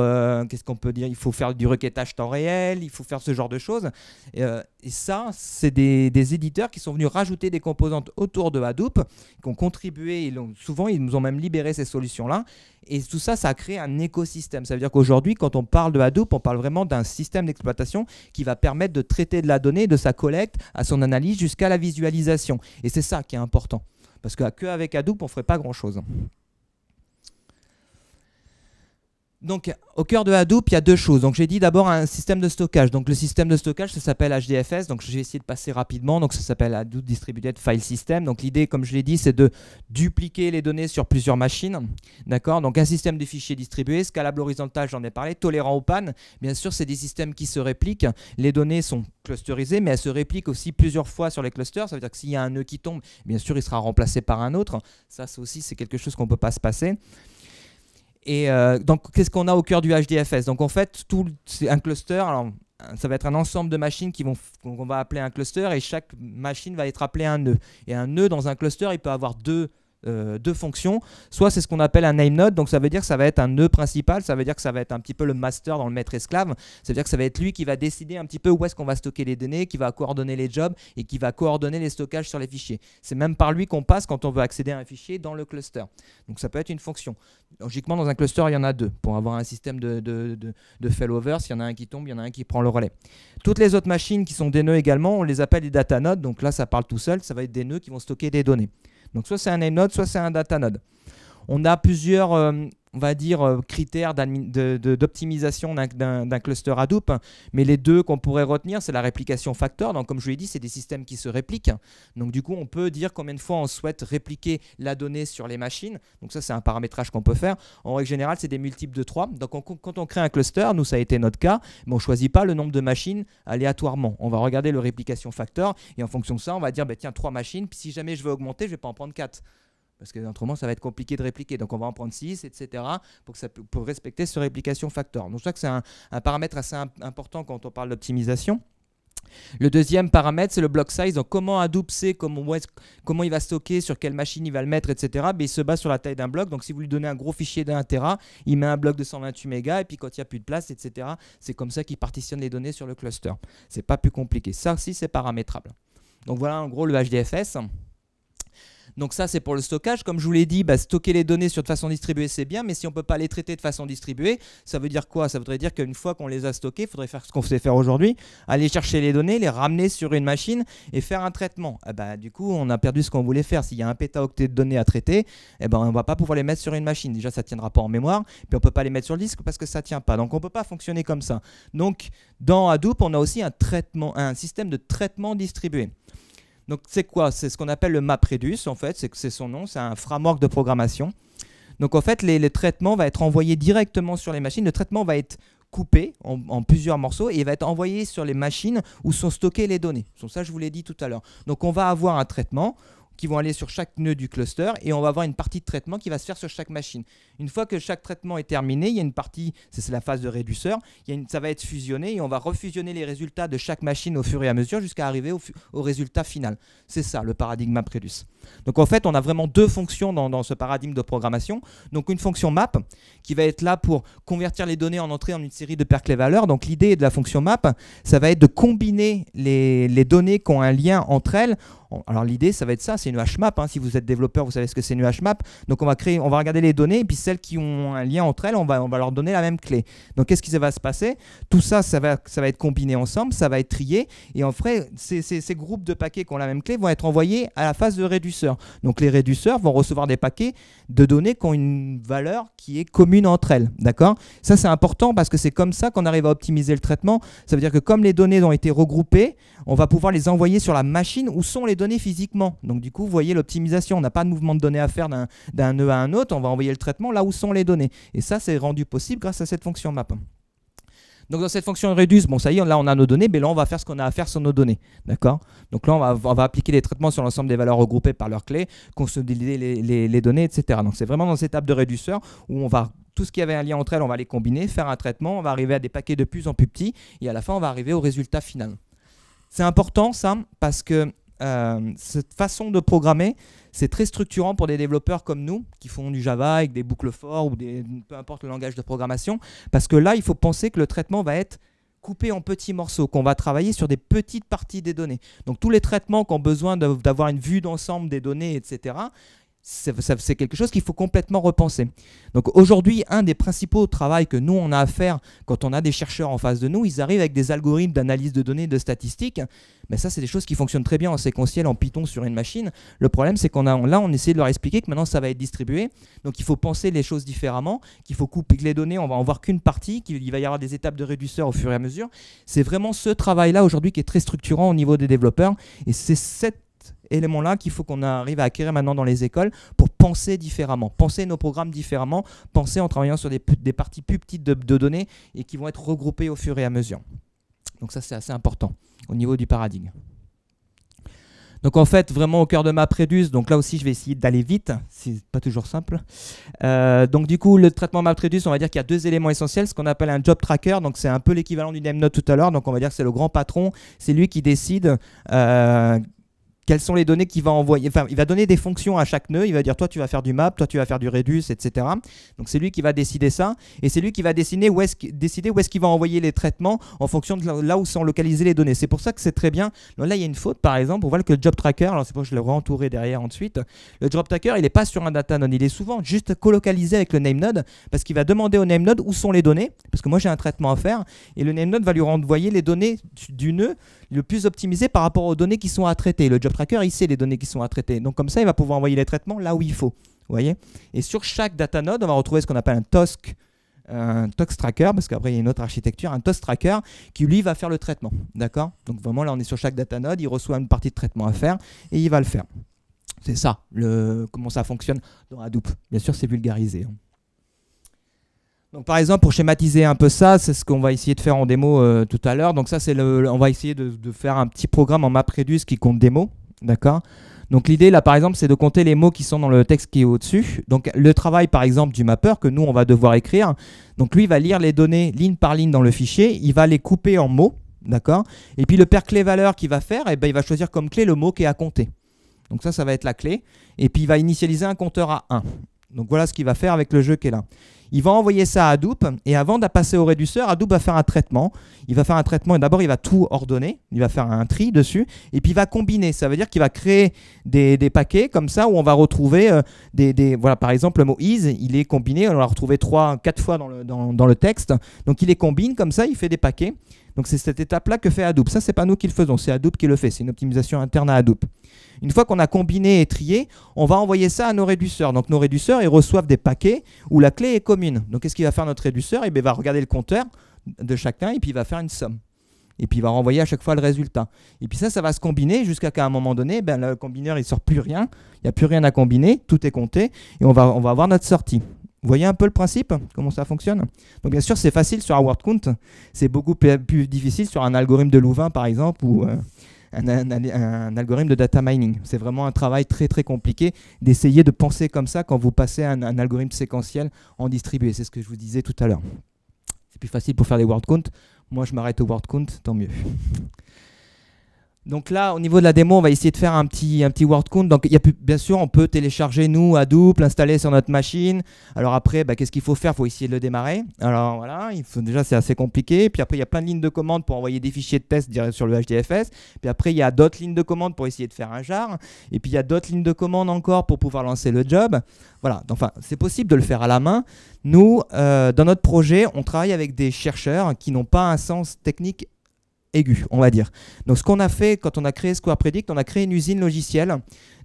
qu'est-ce qu'on peut dire? Il faut faire du requêtage temps réel, il faut faire ce genre de choses. Et ça, c'est des éditeurs qui sont venus rajouter des composantes autour de Hadoop, qui ont contribué, souvent ils nous ont même libéré ces solutions-là. Et tout ça, ça a créé un écosystème. Ça veut dire qu'aujourd'hui, quand on parle de Hadoop, on parle vraiment d'un système d'exploitation qui va permettre de traiter de la donnée, de sa collecte à son analyse jusqu'à la visualisation. Et c'est ça qui est important. Parce qu'avec Hadoop, on ne ferait pas grand-chose. Donc, au cœur de Hadoop, il y a deux choses. Donc, j'ai dit d'abord un système de stockage. Donc, le système de stockage, ça s'appelle HDFS. Donc, je vais essayer de passer rapidement. Donc, ça s'appelle Hadoop Distributed File System. Donc, l'idée, comme je l'ai dit, c'est de dupliquer les données sur plusieurs machines. D'accord? Donc, un système de fichiers distribués, scalable horizontal, j'en ai parlé, tolérant aux pannes. Bien sûr, c'est des systèmes qui se répliquent. Les données sont clusterisées, mais elles se répliquent aussi plusieurs fois sur les clusters. Ça veut dire que s'il y a un nœud qui tombe, bien sûr, il sera remplacé par un autre. Ça aussi, c'est quelque chose qu'on ne peut pas se passer. Et donc, qu'est-ce qu'on a au cœur du HDFS? Donc, en fait, c'est un cluster. Alors, ça va être un ensemble de machines qu'on va appeler un cluster, et chaque machine va être appelée un nœud. Et un nœud dans un cluster, il peut avoir deux fonctions. Soit c'est ce qu'on appelle un name node, donc ça veut dire que ça va être un nœud principal, ça veut dire que ça va être un petit peu le master dans le maître esclave, ça veut dire que ça va être lui qui va décider un petit peu où est-ce qu'on va stocker les données, qui va coordonner les jobs et qui va coordonner les stockages sur les fichiers. C'est même par lui qu'on passe quand on veut accéder à un fichier dans le cluster. Donc ça peut être une fonction. Logiquement, dans un cluster, il y en a deux. Pour avoir un système de failover, s'il y en a un qui tombe, il y en a un qui prend le relais. Toutes les autres machines qui sont des nœuds également, on les appelle des data nodes. Donc là, ça parle tout seul, ça va être des nœuds qui vont stocker des données. Donc soit c'est un name node, soit c'est un data node. On a plusieurs, on va dire, critères d'optimisation d'un cluster Hadoop, mais les deux qu'on pourrait retenir, c'est la réplication factor. Donc comme je vous l'ai dit, c'est des systèmes qui se répliquent. Donc du coup, on peut dire combien de fois on souhaite répliquer la donnée sur les machines. Donc ça, c'est un paramétrage qu'on peut faire. En règle générale, c'est des multiples de 3. Donc quand on crée un cluster, nous, ça a été notre cas, mais on ne choisit pas le nombre de machines aléatoirement. On va regarder le réplication factor, et en fonction de ça, on va dire, bah, tiens, 3 machines, puis si jamais je veux augmenter, je ne vais pas en prendre 4. Parce que autrement, ça va être compliqué de répliquer. Donc, on va en prendre 6, etc. pour respecter ce réplication factor. Donc, je crois que c'est un paramètre assez important quand on parle d'optimisation. Le deuxième paramètre, c'est le block size. Donc, comment Hadoop sait comment il va stocker, sur quelle machine il va le mettre, etc. Mais il se base sur la taille d'un bloc. Donc, si vous lui donnez un gros fichier d'1 Tera, il met un bloc de 128 mégas. Et puis, quand il n'y a plus de place, etc., c'est comme ça qu'il partitionne les données sur le cluster. C'est pas plus compliqué. Ça aussi, c'est paramétrable. Donc, voilà en gros le HDFS. Donc ça, c'est pour le stockage. Comme je vous l'ai dit, stocker les données de façon distribuée, c'est bien, mais si on ne peut pas les traiter de façon distribuée, ça veut dire quoi? Ça voudrait dire qu'une fois qu'on les a stockées, il faudrait faire ce qu'on sait faire aujourd'hui, aller chercher les données, les ramener sur une machine et faire un traitement. Du coup, on a perdu ce qu'on voulait faire. S'il y a un pétaoctet de données à traiter, on ne va pas pouvoir les mettre sur une machine. Déjà, ça ne tiendra pas en mémoire, puis on ne peut pas les mettre sur le disque parce que ça ne tient pas. Donc, on ne peut pas fonctionner comme ça. Donc, dans Hadoop, on a aussi un système de traitement distribué. Donc, c'est quoi? C'est ce qu'on appelle le MapReduce, en fait. C'est son nom, c'est un framework de programmation. Donc, en fait, les traitements vont être envoyés directement sur les machines. Le traitement va être coupé en plusieurs morceaux et il va être envoyé sur les machines où sont stockées les données. Donc, ça, je vous l'ai dit tout à l'heure. Donc, on va avoir un traitement qui vont aller sur chaque nœud du cluster et on va avoir une partie de traitement qui va se faire sur chaque machine. Une fois que chaque traitement est terminé, il y a une partie, c'est la phase de réduceur, ça va être fusionné et on va refusionner les résultats de chaque machine au fur et à mesure jusqu'à arriver au résultat final. C'est ça le paradigme MapReduce. Donc en fait, on a vraiment deux fonctions dans ce paradigme de programmation. Donc une fonction map qui va être là pour convertir les données en entrée en une série de paires-clés-valeurs. Donc l'idée de la fonction map, ça va être de combiner les données qui ont un lien entre elles. Alors l'idée, ça va être ça, c'est une HMAP. Si vous êtes développeur, vous savez ce que c'est une HMAP. Donc on va regarder les données et puis celles qui ont un lien entre elles, on va leur donner la même clé. Donc qu'est-ce qui va se passer? Tout ça, ça va être combiné ensemble, ça va être trié et en fait, ces groupes de paquets qui ont la même clé vont être envoyés à la phase de réduceur. Donc les réduceurs vont recevoir des paquets de données qui ont une valeur qui est commune entre elles. D'accord? Ça, c'est important parce que c'est comme ça qu'on arrive à optimiser le traitement. Ça veut dire que comme les données ont été regroupées, on va pouvoir les envoyer sur la machine où sont les données physiquement. Donc du coup, vous voyez l'optimisation. On n'a pas de mouvement de données à faire d'un nœud à un autre. On va envoyer le traitement là où sont les données. Et ça, c'est rendu possible grâce à cette fonction map. Donc dans cette fonction reduce, bon ça y est, là on a nos données, mais là on va faire ce qu'on a à faire sur nos données. D'accord? Donc là on va appliquer les traitements sur l'ensemble des valeurs regroupées par leurs clés, consolider les données, etc. Donc c'est vraiment dans cette étape de réduceur où on va, tout ce qui avait un lien entre elles, on va les combiner, faire un traitement, on va arriver à des paquets de plus en plus petits et à la fin on va arriver au résultat final. C'est important ça parce que cette façon de programmer, c'est très structurant pour des développeurs comme nous qui font du Java avec des boucles for ou peu importe le langage de programmation, parce que là, il faut penser que le traitement va être coupé en petits morceaux, qu'on va travailler sur des petites parties des données. Donc tous les traitements qui ont besoin d'avoir une vue d'ensemble des données, etc., c'est quelque chose qu'il faut complètement repenser. Donc aujourd'hui, un des principaux travaux que nous, on a à faire quand on a des chercheurs en face de nous, ils arrivent avec des algorithmes d'analyse de données, de statistiques. Mais ça, c'est des choses qui fonctionnent très bien en séquentiel, en Python sur une machine. Le problème, c'est on essaie de leur expliquer que maintenant, ça va être distribué. Donc il faut penser les choses différemment, qu'il faut couper les données, on va en voir qu'une partie, qu'il va y avoir des étapes de réducteur au fur et à mesure. C'est vraiment ce travail-là aujourd'hui qui est très structurant au niveau des développeurs. Et c'est cet élément-là qu'il faut qu'on arrive à acquérir maintenant dans les écoles pour penser différemment, penser nos programmes différemment, penser en travaillant sur des parties plus petites de données et qui vont être regroupées au fur et à mesure. Donc ça, c'est assez important au niveau du paradigme. Donc en fait, vraiment au cœur de MapReduce, donc là aussi je vais essayer d'aller vite, c'est pas toujours simple. Donc du coup, le traitement MapReduce, on va dire qu'il y a deux éléments essentiels, ce qu'on appelle un job tracker, donc c'est un peu l'équivalent du NameNode tout à l'heure, donc on va dire que c'est le grand patron, c'est lui qui décide quelles sont les données qu'il va envoyer. Enfin, il va donner des fonctions à chaque nœud. Il va dire, toi, tu vas faire du map, toi, tu vas faire du reduce, etc. Donc, c'est lui qui va décider ça. Et c'est lui qui va décider où est-ce qu'il va envoyer les traitements en fonction de là où sont localisées les données. C'est pour ça que c'est très bien. Donc, là, il y a une faute, par exemple. On voit que le job tracker, alors c'est pour ça que je l'ai re-entouré derrière ensuite. Le job tracker, il n'est pas sur un data node. Il est souvent juste colocalisé avec le name node parce qu'il va demander au name node où sont les données. Parce que moi, j'ai un traitement à faire. Et le name node va lui renvoyer les données du nœud le plus optimisé par rapport aux données qui sont à traiter. Le job tracker, il sait les données qui sont à traiter. Donc comme ça, il va pouvoir envoyer les traitements là où il faut. Vous voyez ? Et sur chaque data node, on va retrouver ce qu'on appelle un TOSC tracker, parce qu'après il y a une autre architecture, un TOSC tracker qui lui va faire le traitement. D'accord ? Donc vraiment là, on est sur chaque data node, il reçoit une partie de traitement à faire et il va le faire. C'est ça, comment ça fonctionne dans Hadoop. Bien sûr, c'est vulgarisé. Donc par exemple, pour schématiser un peu ça, c'est ce qu'on va essayer de faire en démo tout à l'heure. Donc ça, on va essayer de faire un petit programme en MapReduce qui compte des mots. D'accord ? Donc l'idée là, par exemple, c'est de compter les mots qui sont dans le texte qui est au-dessus. Donc le travail, par exemple, du mapper que nous, on va devoir écrire. Donc lui, il va lire les données ligne par ligne dans le fichier. Il va les couper en mots. D'accord ? Et puis le pair clé-valeur qu'il va faire, eh ben, il va choisir comme clé le mot qui est à compter. Donc ça va être la clé. Et puis il va initialiser un compteur à 1. Donc voilà ce qu'il va faire avec le jeu qui est là. Il va envoyer ça à Hadoop et avant de passer au réducteur, Hadoop va faire un traitement. Il va faire un traitement et d'abord il va tout ordonner. Il va faire un tri dessus et puis il va combiner. Ça veut dire qu'il va créer des paquets comme ça où on va retrouver voilà, par exemple le mot is, il est combiné. On l'a retrouvé 3-4 fois dans le texte. Donc il les combine comme ça, il fait des paquets. Donc c'est cette étape-là que fait Hadoop. Ça, c'est pas nous qui le faisons, c'est Hadoop qui le fait. C'est une optimisation interne à Hadoop. Une fois qu'on a combiné et trié, on va envoyer ça à nos réducteurs. Donc nos réducteurs, ils reçoivent des paquets où la clé est commune. Donc qu'est-ce qu'il va faire notre réducteur ? Il va regarder le compteur de chacun et puis il va faire une somme. Et puis il va renvoyer à chaque fois le résultat. Et puis ça va se combiner jusqu'à qu'à un moment donné, le combineur, il ne sort plus rien. Il n'y a plus rien à combiner, tout est compté et on va avoir notre sortie. Vous voyez un peu le principe, comment ça fonctionne ? Donc bien sûr, c'est facile sur un word count. C'est beaucoup plus difficile sur un algorithme de Louvain, par exemple, ou un algorithme de data mining. C'est vraiment un travail très très compliqué d'essayer de penser comme ça quand vous passez un algorithme séquentiel en distribué. C'est ce que je vous disais tout à l'heure. C'est plus facile pour faire des word count. Moi, je m'arrête au word count, tant mieux. Donc là, au niveau de la démo, on va essayer de faire un petit word count. Donc, bien sûr, on peut télécharger, nous, Hadoop, l'installer sur notre machine. Alors après, qu'est-ce qu'il faut faire ? Il faut essayer de le démarrer. Alors voilà, déjà, c'est assez compliqué. Puis après, il y a plein de lignes de commande pour envoyer des fichiers de test direct sur le HDFS. Puis après, il y a d'autres lignes de commande pour essayer de faire un jar. Et puis, il y a d'autres lignes de commande encore pour pouvoir lancer le job. Voilà, enfin, c'est possible de le faire à la main. Nous, dans notre projet, on travaille avec des chercheurs qui n'ont pas un sens technique aigu, on va dire. Donc ce qu'on a fait quand on a créé Square Predict, on a créé une usine logicielle.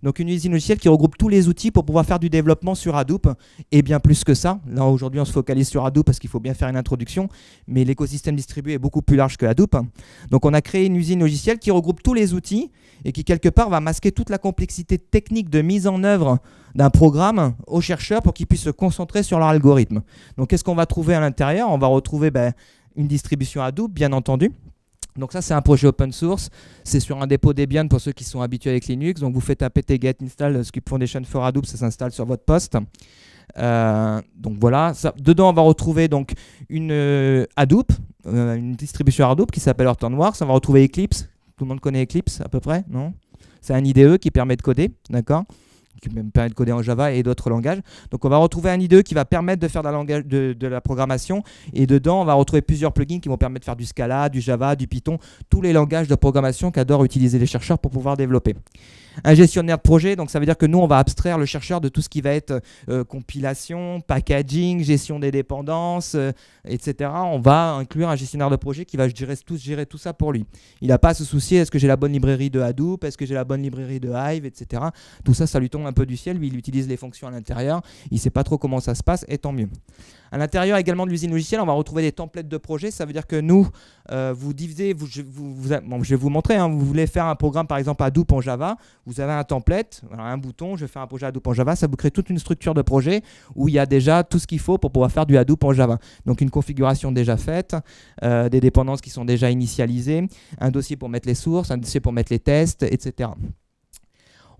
Donc une usine logicielle qui regroupe tous les outils pour pouvoir faire du développement sur Hadoop et bien plus que ça. Là aujourd'hui on se focalise sur Hadoop parce qu'il faut bien faire une introduction, mais l'écosystème distribué est beaucoup plus large que Hadoop. Donc on a créé une usine logicielle qui regroupe tous les outils et qui quelque part va masquer toute la complexité technique de mise en œuvre d'un programme aux chercheurs pour qu'ils puissent se concentrer sur leur algorithme. Donc qu'est-ce qu'on va trouver à l'intérieur ? On va retrouver une distribution Hadoop bien entendu. Donc ça, c'est un projet open source. C'est sur un dépôt Debian pour ceux qui sont habitués avec Linux. Donc vous faites apt get install script foundation for Hadoop, ça s'installe sur votre poste. Donc voilà. Dedans, on va retrouver donc une Hadoop, une distribution Hadoop qui s'appelle Hortonworks. On va retrouver Eclipse. Tout le monde connaît Eclipse à peu près, non ? C'est un IDE qui permet de coder, d'accord ? Qui me permet de coder en Java et d'autres langages. Donc on va retrouver un IDE qui va permettre de faire de la programmation et dedans on va retrouver plusieurs plugins qui vont permettre de faire du Scala, du Java, du Python, tous les langages de programmation qu'adorent utiliser les chercheurs pour pouvoir développer. Un gestionnaire de projet, donc ça veut dire que nous, on va abstraire le chercheur de tout ce qui va être compilation, packaging, gestion des dépendances, etc. On va inclure un gestionnaire de projet qui va gérer tout ça pour lui. Il n'a pas à se soucier, est-ce que j'ai la bonne librairie de Hadoop, est-ce que j'ai la bonne librairie de Hive, etc. Tout ça, ça lui tombe un peu du ciel. Lui, il utilise les fonctions à l'intérieur. Il ne sait pas trop comment ça se passe, et tant mieux. À l'intérieur également de l'usine logicielle, on va retrouver des templates de projet. Ça veut dire que nous, vous divisez, je vais vous montrer, hein, vous voulez faire un programme par exemple Hadoop en Java, vous avez un template, voilà, un bouton, je vais faire un projet Hadoop en Java, ça vous crée toute une structure de projet où il y a déjà tout ce qu'il faut pour pouvoir faire du Hadoop en Java. Donc une configuration déjà faite, des dépendances qui sont déjà initialisées, un dossier pour mettre les sources, un dossier pour mettre les tests, etc.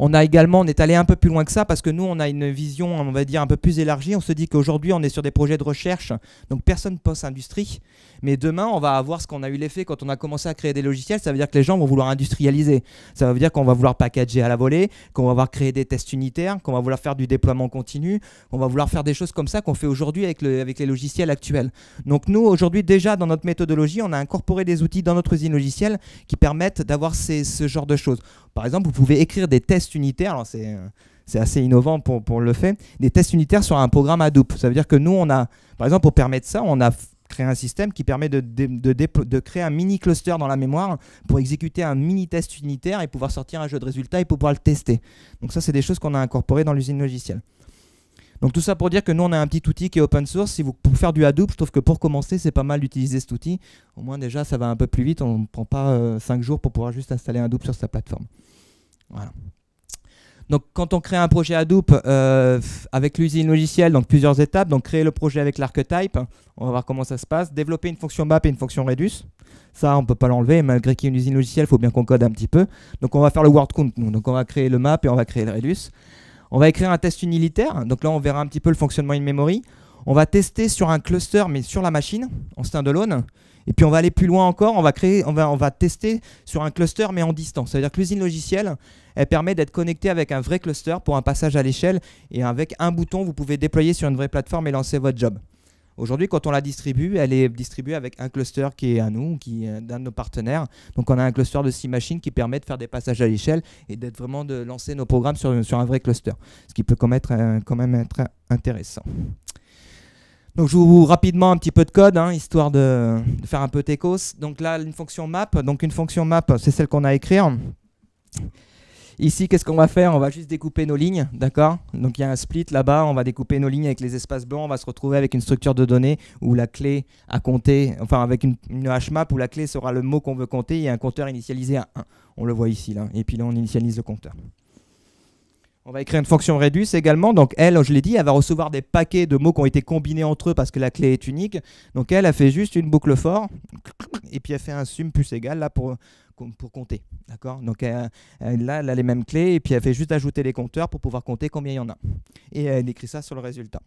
On est allé un peu plus loin que ça parce que nous, on a une vision, on va dire, un peu plus élargie. On se dit qu'aujourd'hui, on est sur des projets de recherche, donc personne post-industrie. Mais demain, on va avoir ce qu'on a eu l'effet quand on a commencé à créer des logiciels. Ça veut dire que les gens vont vouloir industrialiser. Ça veut dire qu'on va vouloir packager à la volée, qu'on va vouloir créer des tests unitaires, qu'on va vouloir faire du déploiement continu, qu'on va vouloir faire des choses comme ça qu'on fait aujourd'hui avec les logiciels actuels. Donc nous, aujourd'hui, déjà, dans notre méthodologie, on a incorporé des outils dans notre usine logicielle qui permettent d'avoir ce genre de choses. Par exemple, vous pouvez écrire des tests unitaires, alors c'est assez innovant pour le fait, des tests unitaires sur un programme Hadoop. Ça veut dire que nous, on a, par exemple, pour permettre ça, on a créé un système qui permet de créer un mini cluster dans la mémoire pour exécuter un mini test unitaire et pouvoir sortir un jeu de résultats et pouvoir le tester. Donc ça, c'est des choses qu'on a incorporées dans l'usine logicielle. Donc tout ça pour dire que nous, on a un petit outil qui est open source. Pour faire du Hadoop, je trouve que pour commencer, c'est pas mal d'utiliser cet outil. Au moins déjà, ça va un peu plus vite. On ne prend pas 5 jours pour pouvoir juste installer un Hadoop sur sa plateforme. Voilà. Donc quand on crée un projet Hadoop avec l'usine logicielle, donc plusieurs étapes, donc créer le projet avec l'archetype, on va voir comment ça se passe, développer une fonction map et une fonction reduce, ça on ne peut pas l'enlever, malgré qu'il y ait une usine logicielle, il faut bien qu'on code un petit peu. Donc on va faire le word count, donc on va créer le map et on va créer le reduce. On va écrire un test unitaire, donc là on verra un petit peu le fonctionnement in memory. On va tester sur un cluster mais sur la machine, en standalone. Et puis on va aller plus loin encore, on va tester sur un cluster mais en distance. C'est-à-dire que l'usine logicielle, elle permet d'être connectée avec un vrai cluster pour un passage à l'échelle. Et avec un bouton, vous pouvez déployer sur une vraie plateforme et lancer votre job. Aujourd'hui, quand on la distribue, elle est distribuée avec un cluster qui est à nous, qui est d'un de nos partenaires. Donc on a un cluster de 6 machines qui permet de faire des passages à l'échelle et vraiment de lancer nos programmes sur un vrai cluster. Ce qui peut quand même être intéressant. Donc je vous rapidement un petit peu de code, hein, histoire de faire un peu techos. Donc là, une fonction map. Donc une fonction map, c'est celle qu'on a à écrire. Ici, qu'est-ce qu'on va faire? On va juste découper nos lignes, d'accord? Donc il y a un split là-bas, on va découper nos lignes avec les espaces blancs. On va se retrouver avec une structure de données où la clé à compter, enfin avec une hmap où la clé sera le mot qu'on veut compter. Il y a un compteur initialisé à 1. On le voit ici, là. Et puis là, on initialise le compteur. On va écrire une fonction reduce également. Donc elle, je l'ai dit, elle va recevoir des paquets de mots qui ont été combinés entre eux parce que la clé est unique. Donc elle a fait juste une boucle for et puis elle fait un sum plus égal là pour compter. D'accord? Donc là, elle a les mêmes clés et puis elle fait juste ajouter les compteurs pour pouvoir compter combien il y en a. Et elle écrit ça sur le résultat.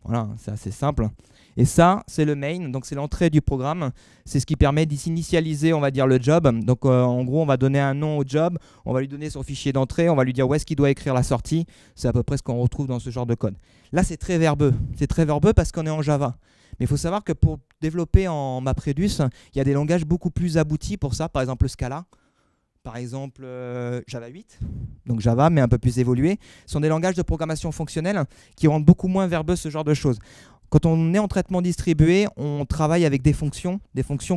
Voilà, c'est assez simple. Et ça, c'est le main, donc c'est l'entrée du programme. C'est ce qui permet d'initialiser, on va dire, le job. Donc en gros, on va donner un nom au job, on va lui donner son fichier d'entrée, on va lui dire où est-ce qu'il doit écrire la sortie. C'est à peu près ce qu'on retrouve dans ce genre de code. Là, c'est très verbeux. C'est très verbeux parce qu'on est en Java. Mais il faut savoir que pour développer en MapReduce, il y a des langages beaucoup plus aboutis pour ça. Par exemple, le Scala. Par exemple, Java 8, donc Java, mais un peu plus évolué, sont des langages de programmation fonctionnelle qui rendent beaucoup moins verbeux ce genre de choses. Quand on est en traitement distribué, on travaille avec des fonctions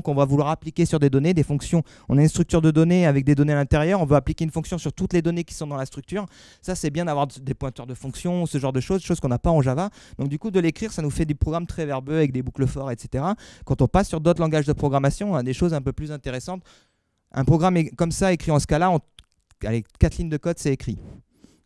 qu'on va vouloir appliquer sur des données, des fonctions. On a une structure de données avec des données à l'intérieur, on veut appliquer une fonction sur toutes les données qui sont dans la structure. Ça, c'est bien d'avoir des pointeurs de fonctions, ce genre de choses qu'on n'a pas en Java. Donc du coup, de l'écrire, ça nous fait du programme très verbeux avec des boucles for, etc. Quand on passe sur d'autres langages de programmation, on a des choses un peu plus intéressantes. Un programme comme ça, écrit en Scala, allez, 4 lignes de code, c'est écrit.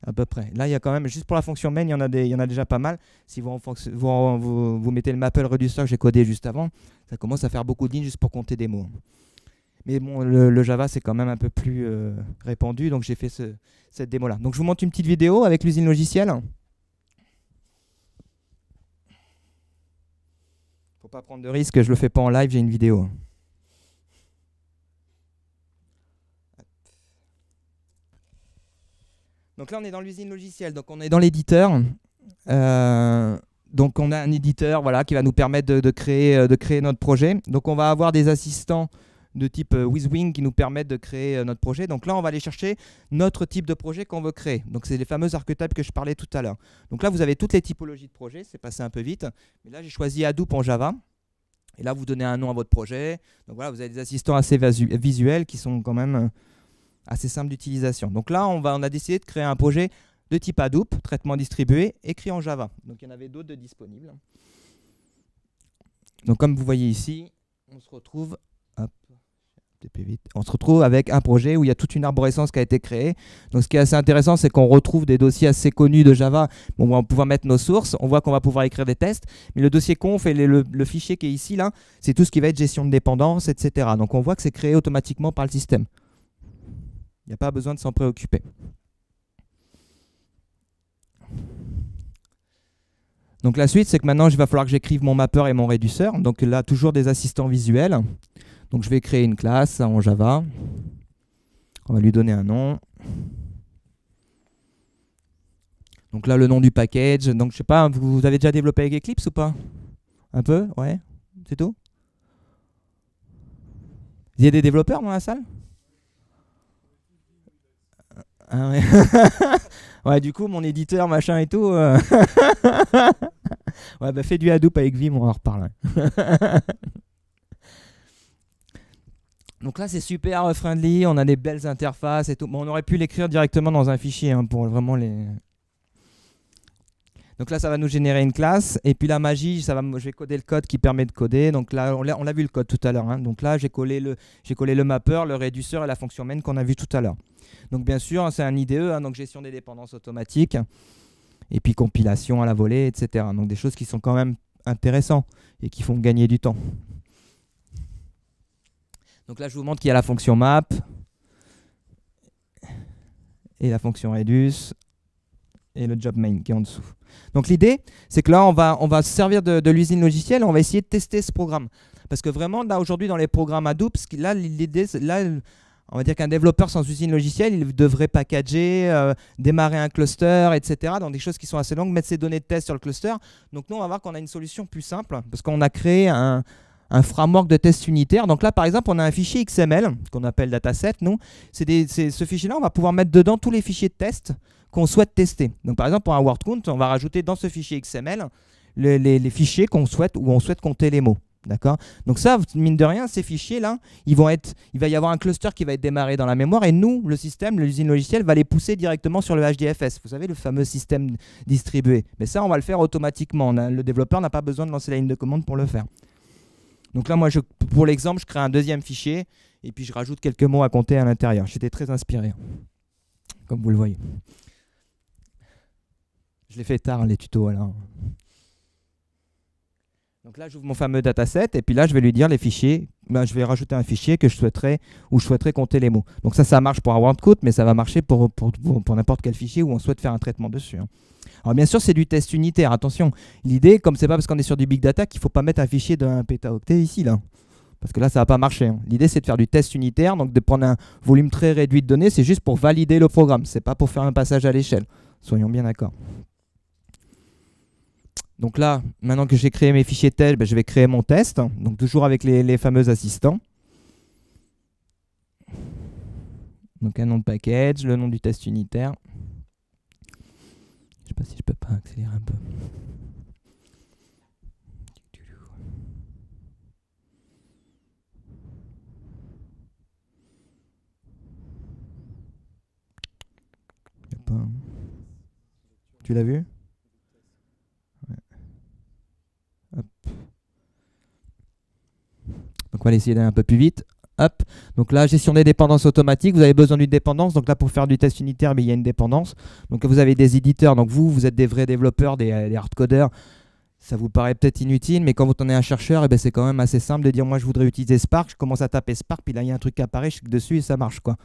À peu près. Là, il y a quand même, juste pour la fonction main, il y en a déjà pas mal. Si vous mettez le Maple Reducer que j'ai codé juste avant, ça commence à faire beaucoup de lignes juste pour compter des mots. Mais bon, le Java, c'est quand même un peu plus répandu, donc j'ai fait cette démo-là. Donc je vous montre une petite vidéo avec l'usine logicielle. Faut pas prendre de risque, je le fais pas en live, j'ai une vidéo. Donc là, on est dans l'usine logicielle, donc on est dans l'éditeur. Donc on a un éditeur, voilà, qui va nous permettre de créer notre projet. Donc on va avoir des assistants de type WizWing qui nous permettent de créer notre projet. Donc là, on va aller chercher notre type de projet qu'on veut créer. Donc c'est les fameux archetypes que je parlais tout à l'heure. Donc là, vous avez toutes les typologies de projets. C'est passé un peu vite. Mais là, j'ai choisi Hadoop en Java. Et là, vous donnez un nom à votre projet. Donc voilà, vous avez des assistants assez visuels qui sont quand même assez simples d'utilisation. Donc là, on a décidé de créer un projet de type Hadoop, traitement distribué, écrit en Java. Donc il y en avait d'autres de disponibles. Donc comme vous voyez ici, on se retrouve avec un projet où il y a toute une arborescence qui a été créée. Donc ce qui est assez intéressant, c'est qu'on retrouve des dossiers assez connus de Java. Bon, on va pouvoir mettre nos sources, on voit qu'on va pouvoir écrire des tests, mais le dossier conf et le fichier qui est ici, là, c'est tout ce qui va être gestion de dépendance, etc. Donc on voit que c'est créé automatiquement par le système. Il n'y a pas besoin de s'en préoccuper. Donc la suite, c'est que maintenant, il va falloir que j'écrive mon mapper et mon réduceur. Donc là, toujours des assistants visuels. Donc je vais créer une classe en Java. On va lui donner un nom. Donc là, le nom du package. Donc je sais pas, vous avez déjà développé avec Eclipse ou pas? Un peu? Ouais. C'est tout? Il y a des développeurs dans la salle? Ah ouais. Ouais, du coup, mon éditeur, machin et tout. Ouais, bah fais du Hadoop avec Vim, on en reparle. Donc là, c'est super friendly, on a des belles interfaces et tout. Bon, on aurait pu l'écrire directement dans un fichier hein, pour vraiment les... Donc là, ça va nous générer une classe. Et puis la magie, je vais coder le code qui permet de coder. Donc là, on l'a vu le code tout à l'heure. Hein. Donc là, j'ai collé le mapper, le réduceur et la fonction main qu'on a vu tout à l'heure. Donc bien sûr, c'est un IDE, hein, donc gestion des dépendances automatiques. Et puis compilation à la volée, etc. Donc des choses qui sont quand même intéressantes et qui font gagner du temps. Donc là, je vous montre qu'il y a la fonction map et la fonction reduce et le job main qui est en dessous. Donc l'idée, c'est que là, on va se servir de l'usine logicielle, on va essayer de tester ce programme. Parce que vraiment, là, aujourd'hui, dans les programmes Hadoop, là, l'idée, là, on va dire qu'un développeur sans usine logicielle, il devrait packager, démarrer un cluster, etc. Donc des choses qui sont assez longues, mettre ses données de test sur le cluster. Donc nous, on va voir qu'on a une solution plus simple, parce qu'on a créé un framework de test unitaire. Donc là, par exemple, on a un fichier XML qu'on appelle dataset. Nous, ce fichier-là, on va pouvoir mettre dedans tous les fichiers de test qu'on souhaite tester. Donc par exemple, pour un word count, on va rajouter dans ce fichier XML les fichiers où on souhaite compter les mots. D'accord? Donc ça, mine de rien, ces fichiers-là, il va y avoir un cluster qui va être démarré dans la mémoire et nous, le système, l'usine logicielle, va les pousser directement sur le HDFS. Vous savez, le fameux système distribué. Mais ça, on va le faire automatiquement. Le développeur n'a pas besoin de lancer la ligne de commande pour le faire. Donc là, moi, pour l'exemple, je crée un deuxième fichier et puis je rajoute quelques mots à compter à l'intérieur. J'étais très inspiré, comme vous le voyez. Je l'ai fait tard, les tutos, alors. Donc là, j'ouvre mon fameux dataset et puis là, je vais lui dire les fichiers. Ben, je vais rajouter un fichier où je souhaiterais compter les mots. Donc ça marche pour un word count, mais ça va marcher pour n'importe quel fichier où on souhaite faire un traitement dessus. Hein. Alors bien sûr, c'est du test unitaire. Attention, l'idée, comme c'est pas parce qu'on est sur du big data qu'il ne faut pas mettre un fichier d'un pétaoctet ici, là. Parce que là, ça ne va pas marcher. Hein. L'idée, c'est de faire du test unitaire, donc de prendre un volume très réduit de données. C'est juste pour valider le programme. Ce n'est pas pour faire un passage à l'échelle. Soyons bien d'accord. Donc là, maintenant que j'ai créé mes fichiers de test, ben, je vais créer mon test. Donc toujours avec les fameux assistants. Donc un nom de package, le nom du test unitaire. Je ne sais pas si je peux pas accélérer un peu. Tu l'as vu? Hop. Donc on va essayer d'aller un peu plus vite. Hop. Donc là, gestion des dépendances automatiques. Vous avez besoin d'une dépendance. Donc là, pour faire du test unitaire, il y a une dépendance. Donc vous avez des éditeurs. Donc vous êtes des vrais développeurs, des hardcodeurs. Ça vous paraît peut-être inutile, mais quand vous êtes un chercheur, ben c'est quand même assez simple de dire moi je voudrais utiliser Spark. Je commence à taper Spark, puis là il y a un truc qui apparaît, je clique dessus et ça marche, quoi.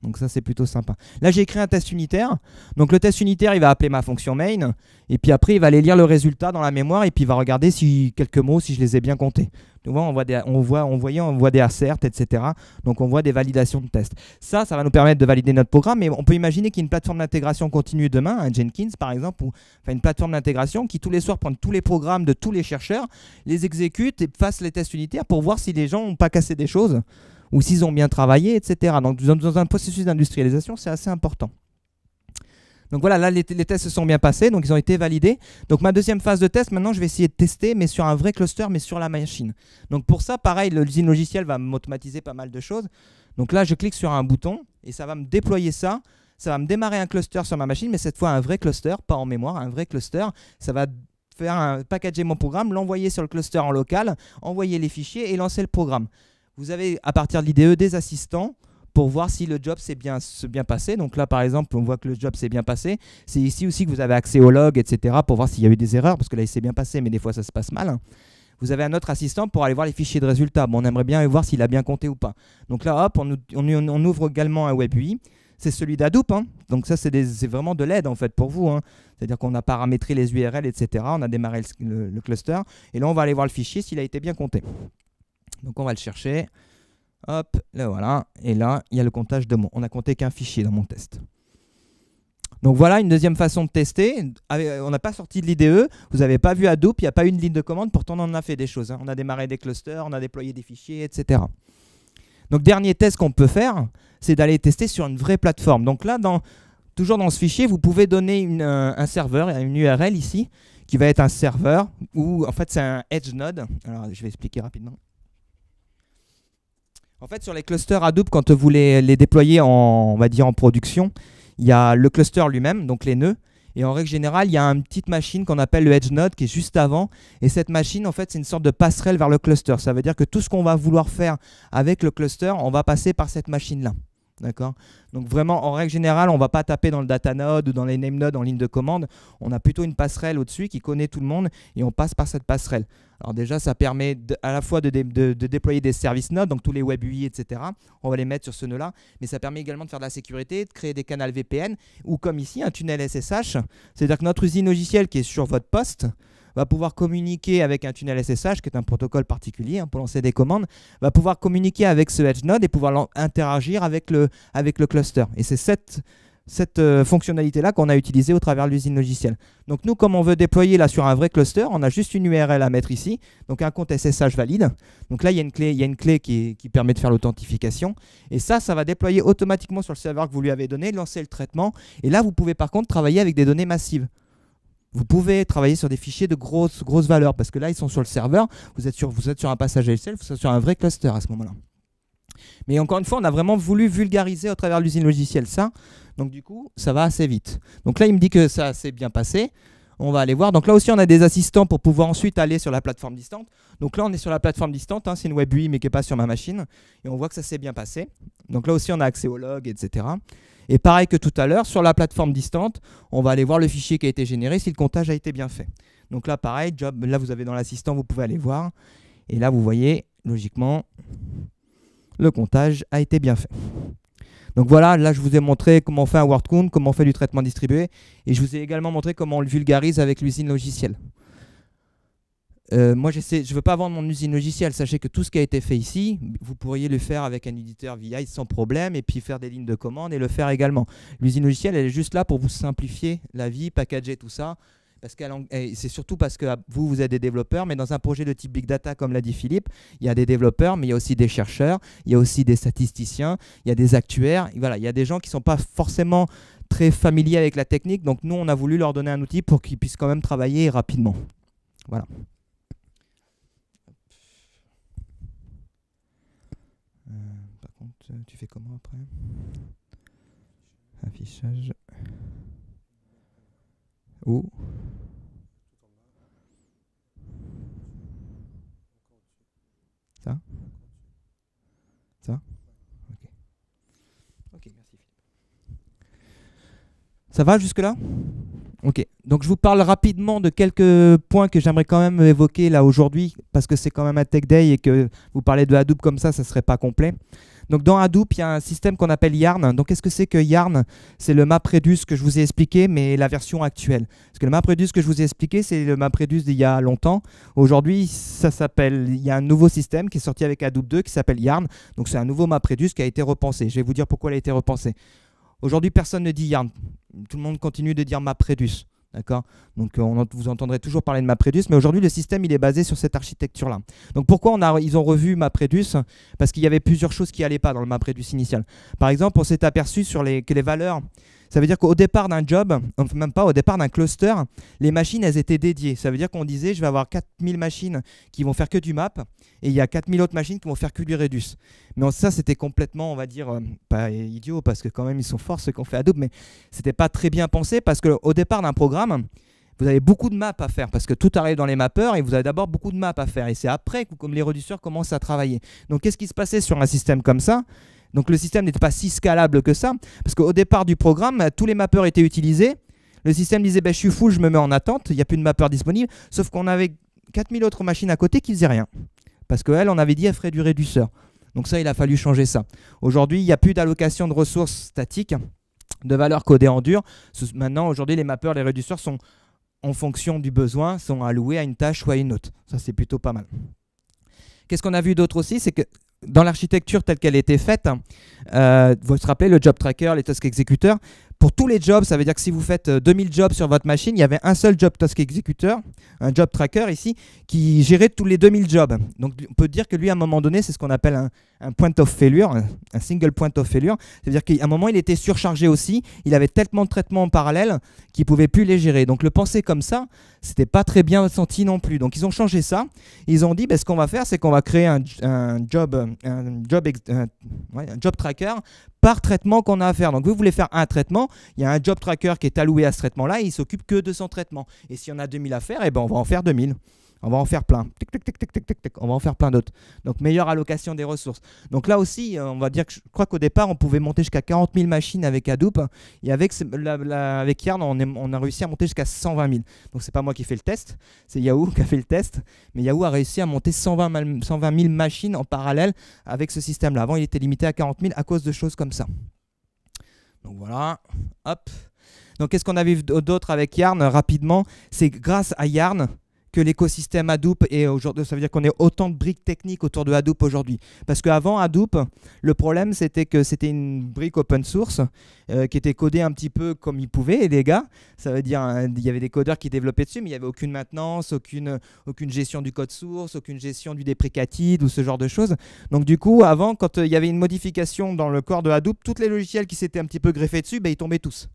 Donc ça, c'est plutôt sympa. Là, j'ai écrit un test unitaire. Donc le test unitaire, il va appeler ma fonction main. Et puis après, il va aller lire le résultat dans la mémoire et puis il va regarder quelques mots, si je les ai bien comptés. Donc on voit des asserts, etc. Donc on voit des validations de tests. Ça va nous permettre de valider notre programme. Mais on peut imaginer qu'il y ait une plateforme d'intégration continue demain, un Jenkins par exemple, ou une plateforme d'intégration qui tous les soirs prend tous les programmes de tous les chercheurs, les exécute et fasse les tests unitaires pour voir si les gens n'ont pas cassé des choses ou s'ils ont bien travaillé, etc. Donc dans un processus d'industrialisation, c'est assez important. Donc voilà, là les tests se sont bien passés, donc ils ont été validés. Donc ma deuxième phase de test, maintenant je vais essayer de tester, mais sur un vrai cluster, mais sur la machine. Donc pour ça, pareil, l'usine logicielle va m'automatiser pas mal de choses. Donc là, je clique sur un bouton et ça va me déployer ça. Ça va me démarrer un cluster sur ma machine, mais cette fois un vrai cluster, pas en mémoire, un vrai cluster. Ça va packager mon programme, l'envoyer sur le cluster en local, envoyer les fichiers et lancer le programme. Vous avez à partir de l'IDE des assistants pour voir si le job s'est bien passé. Donc là, par exemple, on voit que le job s'est bien passé. C'est ici aussi que vous avez accès au log, etc. pour voir s'il y a eu des erreurs, parce que là, il s'est bien passé, mais des fois, ça se passe mal. Vous avez un autre assistant pour aller voir les fichiers de résultats. Bon, on aimerait bien voir s'il a bien compté ou pas. Donc là, hop, on ouvre également un web UI. C'est celui d'Hadoop. Donc ça, c'est vraiment de l'aide, en fait, pour vous. C'est-à-dire qu'on a paramétré les URL, etc. On a démarré le cluster. Et là, on va aller voir le fichier s'il a été bien compté. Donc on va le chercher. Hop, là voilà, et là, il y a le comptage de mots. On n'a compté qu'un fichier dans mon test. Donc voilà une deuxième façon de tester. On n'a pas sorti de l'IDE, vous n'avez pas vu Hadoop, il n'y a pas eu une ligne de commande, pourtant on en a fait des choses. On a démarré des clusters, on a déployé des fichiers, etc. Donc dernier test qu'on peut faire, c'est d'aller tester sur une vraie plateforme. Donc là, toujours dans ce fichier, vous pouvez donner un serveur, une URL ici, qui va être un serveur, ou en fait c'est un Edge Node. Alors je vais expliquer rapidement. En fait, sur les clusters Hadoop, quand vous les déployez on va dire en production, il y a le cluster lui-même, donc les nœuds. Et en règle générale, il y a une petite machine qu'on appelle le Edge Node qui est juste avant. Et cette machine, en fait, c'est une sorte de passerelle vers le cluster. Ça veut dire que tout ce qu'on va vouloir faire avec le cluster, on va passer par cette machine-là. D'accord ? Donc vraiment, en règle générale, on ne va pas taper dans le data node ou dans les name nodes en ligne de commande. On a plutôt une passerelle au-dessus qui connaît tout le monde et on passe par cette passerelle. Alors déjà, ça permet à la fois de déployer des services nodes, donc tous les web UI, etc. On va les mettre sur ce nœud-là. Mais ça permet également de faire de la sécurité, de créer des canaux VPN ou comme ici, un tunnel SSH. C'est-à-dire que notre usine logicielle qui est sur votre poste va pouvoir communiquer avec un tunnel SSH, qui est un protocole particulier pour lancer des commandes, va pouvoir communiquer avec ce Edge Node et pouvoir interagir avec le cluster. Et c'est cette fonctionnalité-là qu'on a utilisée au travers de l'usine logicielle. Donc nous, comme on veut déployer là sur un vrai cluster, on a juste une URL à mettre ici, donc un compte SSH valide. Donc là, il y a une clé qui permet de faire l'authentification. Et ça va déployer automatiquement sur le serveur que vous lui avez donné, lancer le traitement. Et là, vous pouvez par contre travailler avec des données massives. Vous pouvez travailler sur des fichiers de grosses valeurs, parce que là, ils sont sur le serveur. Vous êtes sur un passage ASL, vous êtes sur un vrai cluster à ce moment-là. Mais encore une fois, on a vraiment voulu vulgariser au travers de l'usine logicielle ça. Donc du coup, ça va assez vite. Donc là, il me dit que ça s'est bien passé. On va aller voir. Donc là aussi, on a des assistants pour pouvoir ensuite aller sur la plateforme distante. Donc là, on est sur la plateforme distante. C'est une web UI, mais qui n'est pas sur ma machine. Et on voit que ça s'est bien passé. Donc là aussi, on a accès au log, etc. Et pareil que tout à l'heure, sur la plateforme distante, on va aller voir le fichier qui a été généré si le comptage a été bien fait. Donc là, pareil, job, là, vous avez dans l'assistant, vous pouvez aller voir. Et là, vous voyez, logiquement, le comptage a été bien fait. Donc voilà, là, je vous ai montré comment on fait un word count, comment on fait du traitement distribué. Et je vous ai également montré comment on le vulgarise avec l'usine logicielle. Moi, je ne veux pas vendre mon usine logicielle. Sachez que tout ce qui a été fait ici, vous pourriez le faire avec un éditeur VI sans problème et puis faire des lignes de commande et le faire également. L'usine logicielle, elle est juste là pour vous simplifier la vie, packager tout ça. C'est surtout parce que vous êtes des développeurs, mais dans un projet de type Big Data, comme l'a dit Philippe, il y a des développeurs, mais il y a aussi des chercheurs, il y a aussi des statisticiens, il y a des actuaires. Voilà, il y a des gens qui ne sont pas forcément très familiers avec la technique. Donc nous, on a voulu leur donner un outil pour qu'ils puissent quand même travailler rapidement. Voilà. Par contre, tu fais comment après? Affichage. Où? Ça? Ça? Ok. Ok, merci Philippe. Ça va jusque-là? Ok. Donc je vous parle rapidement de quelques points que j'aimerais quand même évoquer là aujourd'hui, parce que c'est quand même un Tech Day et que vous parlez de Hadoop comme ça ne serait pas complet. Donc dans Hadoop, il y a un système qu'on appelle Yarn. Donc qu'est-ce que c'est que Yarn? C'est le MapReduce que je vous ai expliqué, mais la version actuelle. Parce que le MapReduce que je vous ai expliqué, c'est le MapReduce d'il y a longtemps. Aujourd'hui, il y a un nouveau système qui est sorti avec Hadoop 2 qui s'appelle Yarn. Donc c'est un nouveau MapReduce qui a été repensé. Je vais vous dire pourquoi il a été repensé. Aujourd'hui, personne ne dit Yarn. Tout le monde continue de dire MapReduce. D'accord. Donc vous entendrez toujours parler de MapReduce, mais aujourd'hui le système il est basé sur cette architecture-là. Donc pourquoi ils ont revu MapReduce? Parce qu'il y avait plusieurs choses qui n'allaient pas dans le MapReduce initial. Par exemple, on s'est aperçu que les valeurs, ça veut dire qu'au départ d'un job, enfin même pas au départ d'un cluster, les machines elles étaient dédiées. Ça veut dire qu'on disait je vais avoir 4000 machines qui vont faire que du map et il y a 4000 autres machines qui vont faire que du Redux. Mais ça c'était complètement, on va dire, pas idiot parce que quand même ils sont forts ceux qu'on fait Hadoop, mais c'était pas très bien pensé parce qu'au départ d'un programme, vous avez beaucoup de maps à faire parce que tout arrive dans les mappeurs et vous avez d'abord beaucoup de maps à faire. Et c'est après que les réducteurs commencent à travailler. Donc qu'est-ce qui se passait sur un système comme ça? Donc le système n'était pas si scalable que ça parce qu'au départ du programme, tous les mappeurs étaient utilisés. Le système disait je suis full, je me mets en attente, il n'y a plus de mappeurs disponibles. Sauf qu'on avait 4000 autres machines à côté qui ne faisaient rien. Parce qu'elle, on avait dit elle ferait du réducteur. Donc ça, il a fallu changer ça. Aujourd'hui, il n'y a plus d'allocation de ressources statiques, de valeurs codées en dur. Maintenant, aujourd'hui, les mappeurs, les réducteurs sont en fonction du besoin, sont alloués à une tâche ou à une autre. Ça, c'est plutôt pas mal. Qu'est-ce qu'on a vu d'autre aussi? C'est que dans l'architecture telle qu'elle était faite, vous vous rappelez le job tracker, les task exécuteurs, pour tous les jobs, ça veut dire que si vous faites 2000 jobs sur votre machine, il y avait un seul job task exécuteur, un job tracker ici, qui gérait tous les 2000 jobs. Donc on peut dire que lui, à un moment donné, c'est ce qu'on appelle un point of failure, un single point of failure. C'est-à-dire qu'à un moment, il était surchargé aussi, il avait tellement de traitements en parallèle qu'il ne pouvait plus les gérer. Donc le penser comme ça, c'était pas très bien senti non plus. Donc ils ont changé ça. Ils ont dit, ce qu'on va faire, c'est qu'on va créer un job tracker par traitement qu'on a à faire. Donc vous voulez faire un traitement, il y a un job tracker qui est alloué à ce traitement-là et il s'occupe que de son traitement. Et si on a 2000 à faire, on va en faire 2000. On va en faire plein. On va en faire plein d'autres. Donc meilleure allocation des ressources. Donc là aussi, on va dire que je crois qu'au départ, on pouvait monter jusqu'à 40 000 machines avec Hadoop. Et avec Yarn, on a réussi à monter jusqu'à 120 000. Donc c'est pas moi qui fais le test, c'est Yahoo qui a fait le test. Mais Yahoo a réussi à monter 120 000 machines en parallèle avec ce système-là. Avant, il était limité à 40 000 à cause de choses comme ça. Donc voilà, hop. Donc qu'est-ce qu'on a vu d'autre avec Yarn rapidement? C'est grâce à Yarn que l'écosystème Hadoop est aujourd'hui, ça veut dire qu'on est autant de briques techniques autour de Hadoop aujourd'hui. Parce qu'avant Hadoop, le problème c'était que c'était une brique open source qui était codée un petit peu comme ils pouvaient, les gars. Ça veut dire il y avait des codeurs qui développaient dessus, mais il n'y avait aucune maintenance, aucune gestion du code source, aucune gestion du deprecated ou ce genre de choses. Donc du coup, avant, quand il y avait une modification dans le corps de Hadoop, tous les logiciels qui s'étaient un petit peu greffés dessus, ils tombaient tous.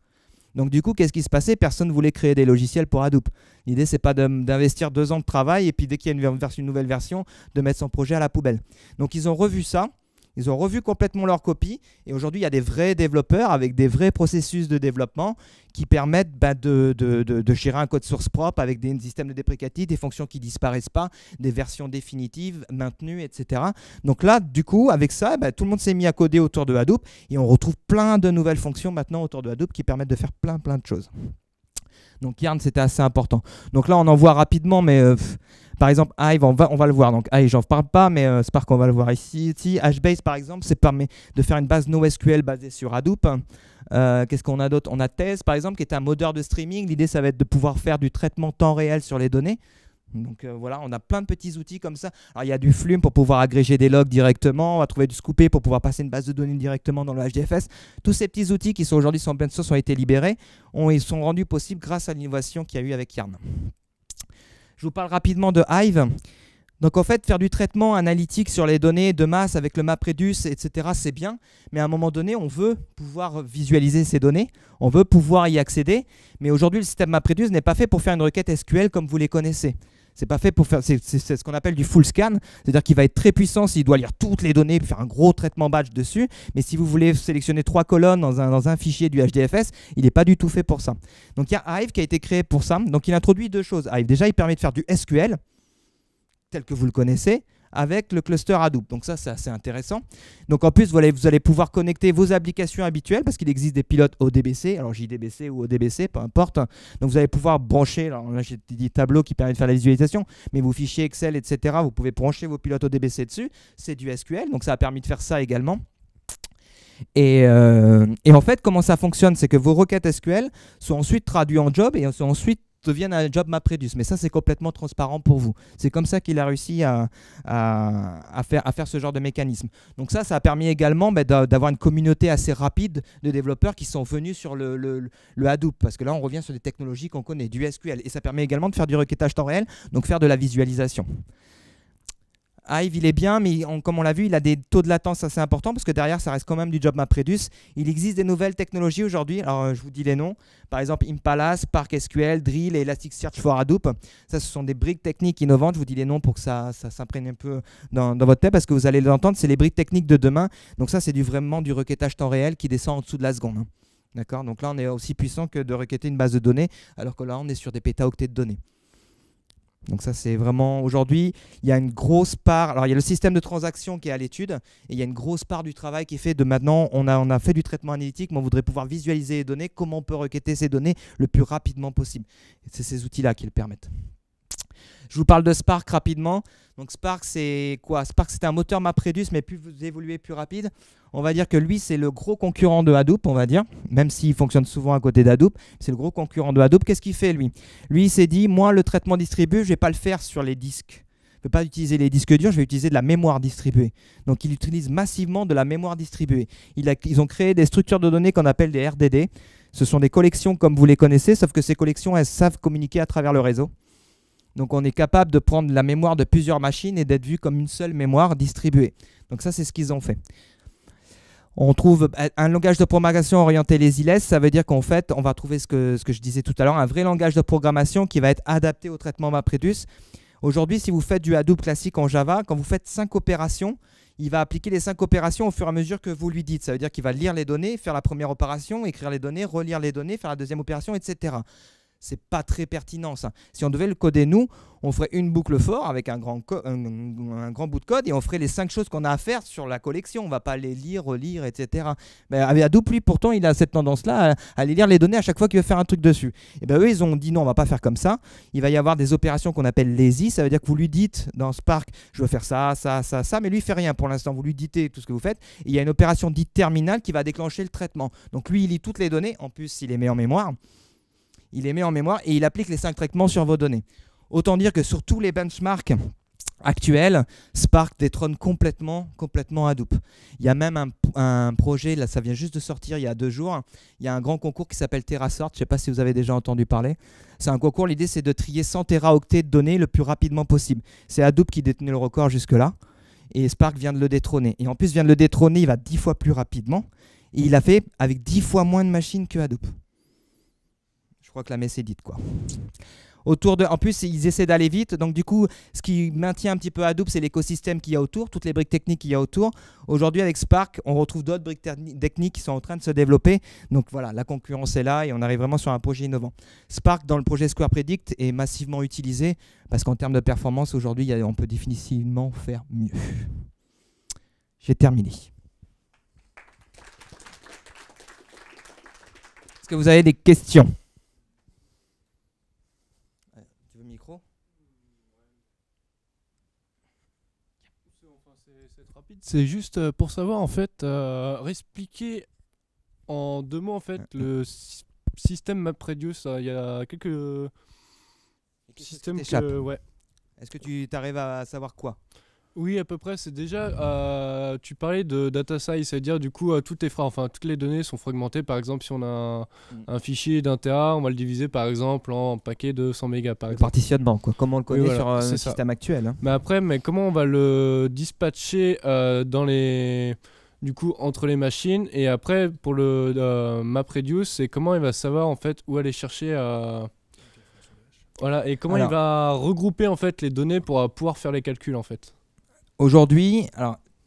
Donc du coup, qu'est-ce qui se passait? Personne ne voulait créer des logiciels pour Hadoop. L'idée, c'est pas d'investir 2 ans de travail et puis dès qu'il y a une nouvelle version, de mettre son projet à la poubelle. Donc ils ont revu ça, ils ont revu complètement leur copie et aujourd'hui, il y a des vrais développeurs avec des vrais processus de développement qui permettent de gérer un code source propre avec des systèmes de deprecated, des fonctions qui ne disparaissent pas, des versions définitives, maintenues, etc. Donc là, du coup, avec ça, tout le monde s'est mis à coder autour de Hadoop et on retrouve plein de nouvelles fonctions maintenant autour de Hadoop qui permettent de faire plein de choses. Donc Yarn, c'était assez important. Donc là, on en voit rapidement, mais par exemple, Hive, on va le voir. Donc Hive, j'en parle pas, mais Spark, on va le voir ici. HBase, par exemple, ça permet de faire une base NoSQL basée sur Hadoop. Qu'est-ce qu'on a d'autre? On a Thèse, par exemple, qui est un modeur de streaming. L'idée, ça va être de pouvoir faire du traitement temps réel sur les données. Donc voilà, on a plein de petits outils comme ça. Alors il y a du Flume pour pouvoir agréger des logs directement, on va trouver du Scoopé pour pouvoir passer une base de données directement dans le HDFS. Tous ces petits outils qui sont aujourd'hui sur open source ont été libérés, ils sont rendus possibles grâce à l'innovation qu'il y a eu avec Yarn. Je vous parle rapidement de Hive. Donc en fait, faire du traitement analytique sur les données de masse avec le MapReduce, etc., c'est bien. Mais à un moment donné, on veut pouvoir visualiser ces données, on veut pouvoir y accéder. Mais aujourd'hui, le système MapReduce n'est pas fait pour faire une requête SQL comme vous les connaissez. C'est pas fait pour faire, c'est ce qu'on appelle du full scan, c'est-à-dire qu'il va être très puissant s'il doit lire toutes les données, faire un gros traitement batch dessus. Mais si vous voulez sélectionner 3 colonnes dans un fichier du HDFS, il n'est pas du tout fait pour ça. Donc il y a Hive qui a été créé pour ça. Donc il introduit 2 choses. Hive, déjà, il permet de faire du SQL, tel que vous le connaissez, avec le cluster Hadoop. Donc ça, c'est assez intéressant. Donc en plus, vous allez pouvoir connecter vos applications habituelles parce qu'il existe des pilotes ODBC, alors JDBC ou ODBC, peu importe. Donc vous allez pouvoir brancher, alors là j'ai des tableaux qui permettent de faire la visualisation, mais vos fichiers Excel, etc., vous pouvez brancher vos pilotes ODBC dessus. C'est du SQL, donc ça a permis de faire ça également. Et en fait, comment ça fonctionne? C'est que vos requêtes SQL sont ensuite traduites en job et sont ensuite devienne un job MapReduce. Mais ça, c'est complètement transparent pour vous. C'est comme ça qu'il a réussi à faire ce genre de mécanisme. Donc ça a permis également d'avoir une communauté assez rapide de développeurs qui sont venus sur le Hadoop. Parce que là, on revient sur des technologies qu'on connaît, du SQL. Et ça permet également de faire du requêtage temps réel, donc faire de la visualisation. Hive, il est bien, mais comme on l'a vu, il a des taux de latence assez importants parce que derrière, ça reste quand même du job MapReduce. Il existe des nouvelles technologies aujourd'hui. Alors, je vous dis les noms. Par exemple, Impala, Spark SQL, Drill et Elasticsearch for Hadoop. Ça, ce sont des briques techniques innovantes. Je vous dis les noms pour que ça s'imprègne un peu dans votre tête parce que vous allez l'entendre. C'est les briques techniques de demain. Donc ça, c'est vraiment du requêtage temps réel qui descend en dessous de la seconde. D'accord ? Donc là, on est aussi puissant que de requêter une base de données alors que là, on est sur des pétaoctets de données. Donc ça, c'est vraiment... Aujourd'hui, il y a une grosse part... Alors, il y a le système de transaction qui est à l'étude et il y a une grosse part du travail qui est fait de maintenant, on a fait du traitement analytique, mais on voudrait pouvoir visualiser les données, comment on peut requêter ces données le plus rapidement possible. C'est ces outils-là qui le permettent. Je vous parle de Spark rapidement. Donc Spark, c'est quoi? Spark, c'est un moteur MapReduce, mais plus évolué, plus rapide. On va dire que lui, c'est le gros concurrent de Hadoop, on va dire, même s'il fonctionne souvent à côté d'Hadoop. C'est le gros concurrent de Hadoop. Qu'est-ce qu'il fait, lui? Lui, il s'est dit, moi, le traitement distribué, je ne vais pas le faire sur les disques. Je ne vais pas utiliser les disques durs, je vais utiliser de la mémoire distribuée. Donc, il utilise massivement de la mémoire distribuée. Ils ont créé des structures de données qu'on appelle des RDD. Ce sont des collections comme vous les connaissez, sauf que ces collections, elles savent communiquer à travers le réseau. Donc, on est capable de prendre la mémoire de plusieurs machines et d'être vu comme une seule mémoire distribuée. Donc, ça, c'est ce qu'ils ont fait. On trouve un langage de programmation orienté les ILS. Ça veut dire qu'en fait, on va trouver ce que je disais tout à l'heure, un vrai langage de programmation qui va être adapté au traitement MapReduce. Aujourd'hui, si vous faites du Hadoop classique en Java, quand vous faites 5 opérations, il va appliquer les 5 opérations au fur et à mesure que vous lui dites. Ça veut dire qu'il va lire les données, faire la première opération, écrire les données, relire les données, faire la deuxième opération, etc. C'est pas très pertinent ça. Si on devait le coder nous, on ferait une boucle for avec un grand bout de code et on ferait les 5 choses qu'on a à faire sur la collection. On ne va pas les lire, relire, etc. Mais avec Hadoop, lui, pourtant, il a cette tendance-là à aller lire les données à chaque fois qu'il veut faire un truc dessus. Et bien eux, ils ont dit non, on ne va pas faire comme ça. Il va y avoir des opérations qu'on appelle lazy. Ça veut dire que vous lui dites dans Spark, je veux faire ça, ça, ça, ça, mais lui, il ne fait rien pour l'instant. Vous lui dites tout ce que vous faites. Et il y a une opération dite terminale qui va déclencher le traitement. Donc lui, il lit toutes les données. En plus, il les met en mémoire. Il les met en mémoire et il applique les 5 traitements sur vos données. Autant dire que sur tous les benchmarks actuels, Spark détrône complètement Hadoop. Il y a même un projet, là ça vient juste de sortir il y a 2 jours, il y a un grand concours qui s'appelle TerraSort, je ne sais pas si vous avez déjà entendu parler. C'est un concours, l'idée c'est de trier 100 téraoctets de données le plus rapidement possible. C'est Hadoop qui détenait le record jusque-là et Spark vient de le détrôner. Et en plus, vient de le détrôner, il va 10 fois plus rapidement et il a fait avec 10 fois moins de machines que Hadoop. Je crois que la messe est dite, quoi. En plus, ils essaient d'aller vite. Donc, du coup, ce qui maintient un petit peu Hadoop, c'est l'écosystème qu'il y a autour, toutes les briques techniques qu'il y a autour. Aujourd'hui, avec Spark, on retrouve d'autres briques techniques qui sont en train de se développer. Donc, voilà, la concurrence est là et on arrive vraiment sur un projet innovant. Spark, dans le projet Square Predict, est massivement utilisé parce qu'en termes de performance, aujourd'hui, on peut définitivement faire mieux. J'ai terminé. Est-ce que vous avez des questions ? C'est juste pour savoir en fait, réexpliquer en 2 mots en fait le système MapReduce. Il y a quelques systèmes que ouais. Est-ce que tu arrives à savoir quoi? Oui, à peu près. C'est déjà, tu parlais de data size, c'est-à-dire du coup toutes les données sont fragmentées. Par exemple, si on a un fichier d'1 Tera, on va le diviser par exemple en paquets de 100 mégas. Par exemple. Partitionnement, quoi, comme on le connaît sur le système actuel. Hein. Mais comment on va le dispatcher du coup entre les machines, et après pour le MapReduce, c'est comment il va savoir en fait où aller chercher. Voilà, et comment il va regrouper en fait les données pour pouvoir faire les calculs en fait. Aujourd'hui,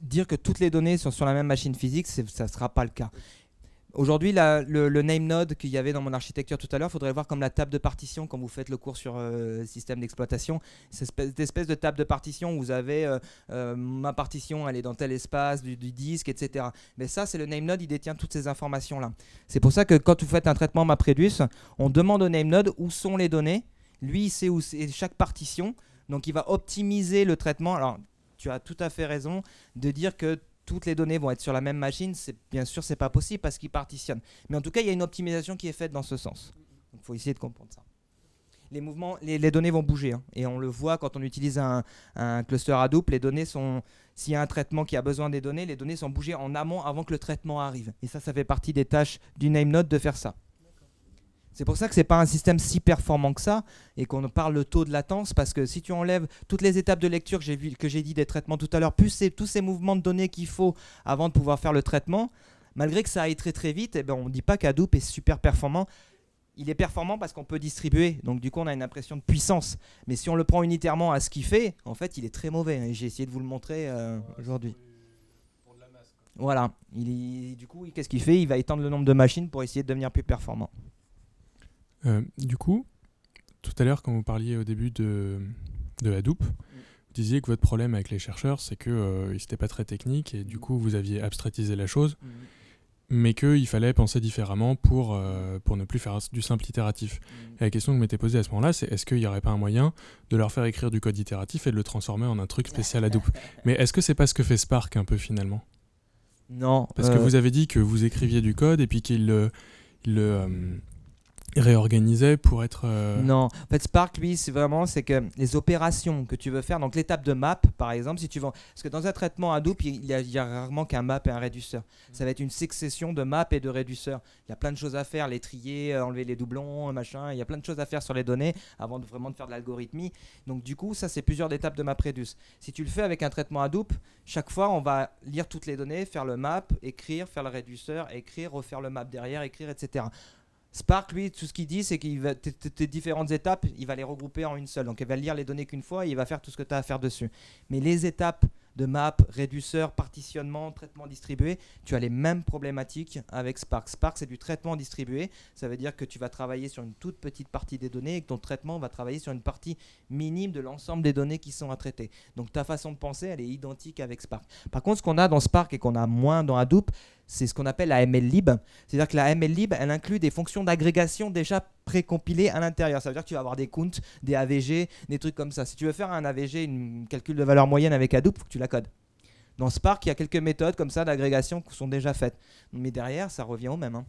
dire que toutes les données sont sur la même machine physique, ça ne sera pas le cas. Aujourd'hui, le name node qu'il y avait dans mon architecture tout à l'heure, il faudrait le voir comme la table de partition quand vous faites le cours sur système d'exploitation. Cette espèce de table de partition où vous avez ma partition, elle est dans tel espace, du disque, etc. Mais ça, c'est le name node, il détient toutes ces informations-là. C'est pour ça que quand vous faites un traitement MapReduce, on demande au name node où sont les données. Lui, il sait où c'est chaque partition. Donc, il va optimiser le traitement. Alors, tu as tout à fait raison de dire que toutes les données vont être sur la même machine. Bien sûr, ce n'est pas possible parce qu'ils partitionnent. Mais en tout cas, il y a une optimisation qui est faite dans ce sens. Donc, il faut essayer de comprendre ça. les mouvements, les données vont bouger. Hein. Et on le voit quand on utilise un cluster Hadoop, les données sont, s'il y a un traitement qui a besoin des données sont bougées en amont avant que le traitement arrive. Et ça fait partie des tâches du NameNode de faire ça. C'est pour ça que ce n'est pas un système si performant que ça et qu'on parle de taux de latence, parce que si tu enlèves toutes les étapes de lecture que j'ai dit des traitements tout à l'heure, plus tous ces mouvements de données qu'il faut avant de pouvoir faire le traitement, malgré que ça aille très très vite, eh ben, on ne dit pas qu'Hadoop est super performant. Il est performant parce qu'on peut distribuer, donc du coup on a une impression de puissance. Mais si on le prend unitairement à ce qu'il fait, en fait il est très mauvais. Et j'ai essayé de vous le montrer aujourd'hui. Voilà. Du coup, qu'est-ce qu'il fait? Il va étendre le nombre de machines pour essayer de devenir plus performant. Du coup, tout à l'heure, quand vous parliez au début de Hadoop, vous disiez que votre problème avec les chercheurs, c'est qu'ils n'étaient pas très techniques et du coup, vous aviez abstraitisé la chose, mais qu'il fallait penser différemment pour ne plus faire du simple itératif. Et la question que je m'étais posée à ce moment-là, c'est est-ce qu'il n'y aurait pas un moyen de leur faire écrire du code itératif et de le transformer en un truc spécial Hadoop? Mais est-ce que c'est pas ce que fait Spark un peu finalement? Non. Parce que vous avez dit que vous écriviez du code et puis qu'il le réorganisait pour être... Non, en fait Spark lui c'est que les opérations que tu veux faire, donc l'étape de map par exemple, si tu veux, parce que dans un traitement Hadoop il y a rarement qu'un map et un réduceur, ça va être une succession de maps et de réduceurs, il y a plein de choses à faire, les trier, enlever les doublons, machin, il y a plein de choses à faire sur les données avant de vraiment faire de l'algorithmie, donc du coup ça c'est plusieurs étapes de map reduce. Si tu le fais avec un traitement Hadoop, chaque fois on va lire toutes les données, faire le map, écrire, faire le réduceur, écrire, refaire le map derrière, écrire, etc. Spark, lui, tout ce qu'il dit, c'est qu'il va tes différentes étapes, il va les regrouper en une seule. Donc, il va lire les données qu'une fois et il va faire tout ce que tu as à faire dessus. Mais les étapes de map, réduceur, partitionnement, traitement distribué, tu as les mêmes problématiques avec Spark. Spark, c'est du traitement distribué. Ça veut dire que tu vas travailler sur une toute petite partie des données et que ton traitement va travailler sur une partie minime de l'ensemble des données qui sont à traiter. Donc, ta façon de penser, elle est identique avec Spark. Par contre, ce qu'on a dans Spark et qu'on a moins dans Hadoop, c'est ce qu'on appelle la MLlib. C'est-à-dire que la MLlib, elle inclut des fonctions d'agrégation déjà précompilées à l'intérieur. Ça veut dire que tu vas avoir des counts, des AVG, des trucs comme ça. Si tu veux faire un AVG, un calcul de valeur moyenne avec Hadoop, il faut que tu la codes. Dans Spark, il y a quelques méthodes comme ça d'agrégation qui sont déjà faites. Mais derrière, ça revient au même. Hein.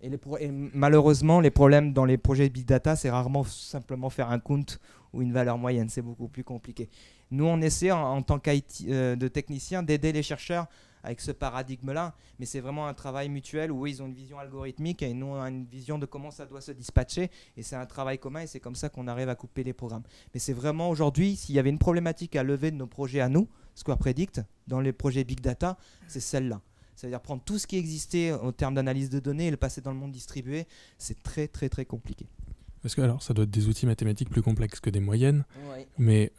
Et malheureusement, les problèmes dans les projets Big Data, c'est rarement simplement faire un count ou une valeur moyenne. C'est beaucoup plus compliqué. Nous, on essaie en tant de technicien d'aider les chercheurs avec ce paradigme-là, mais c'est vraiment un travail mutuel où eux, ils ont une vision algorithmique et nous, on a une vision de comment ça doit se dispatcher, et c'est un travail commun et c'est comme ça qu'on arrive à couper les programmes. Mais c'est vraiment aujourd'hui, s'il y avait une problématique à lever de nos projets à nous, Square Predict, dans les projets Big Data, c'est celle-là. C'est-à-dire prendre tout ce qui existait en termes d'analyse de données et le passer dans le monde distribué, c'est très très très compliqué. Parce que alors, ça doit être des outils mathématiques plus complexes que des moyennes, Ouais. mais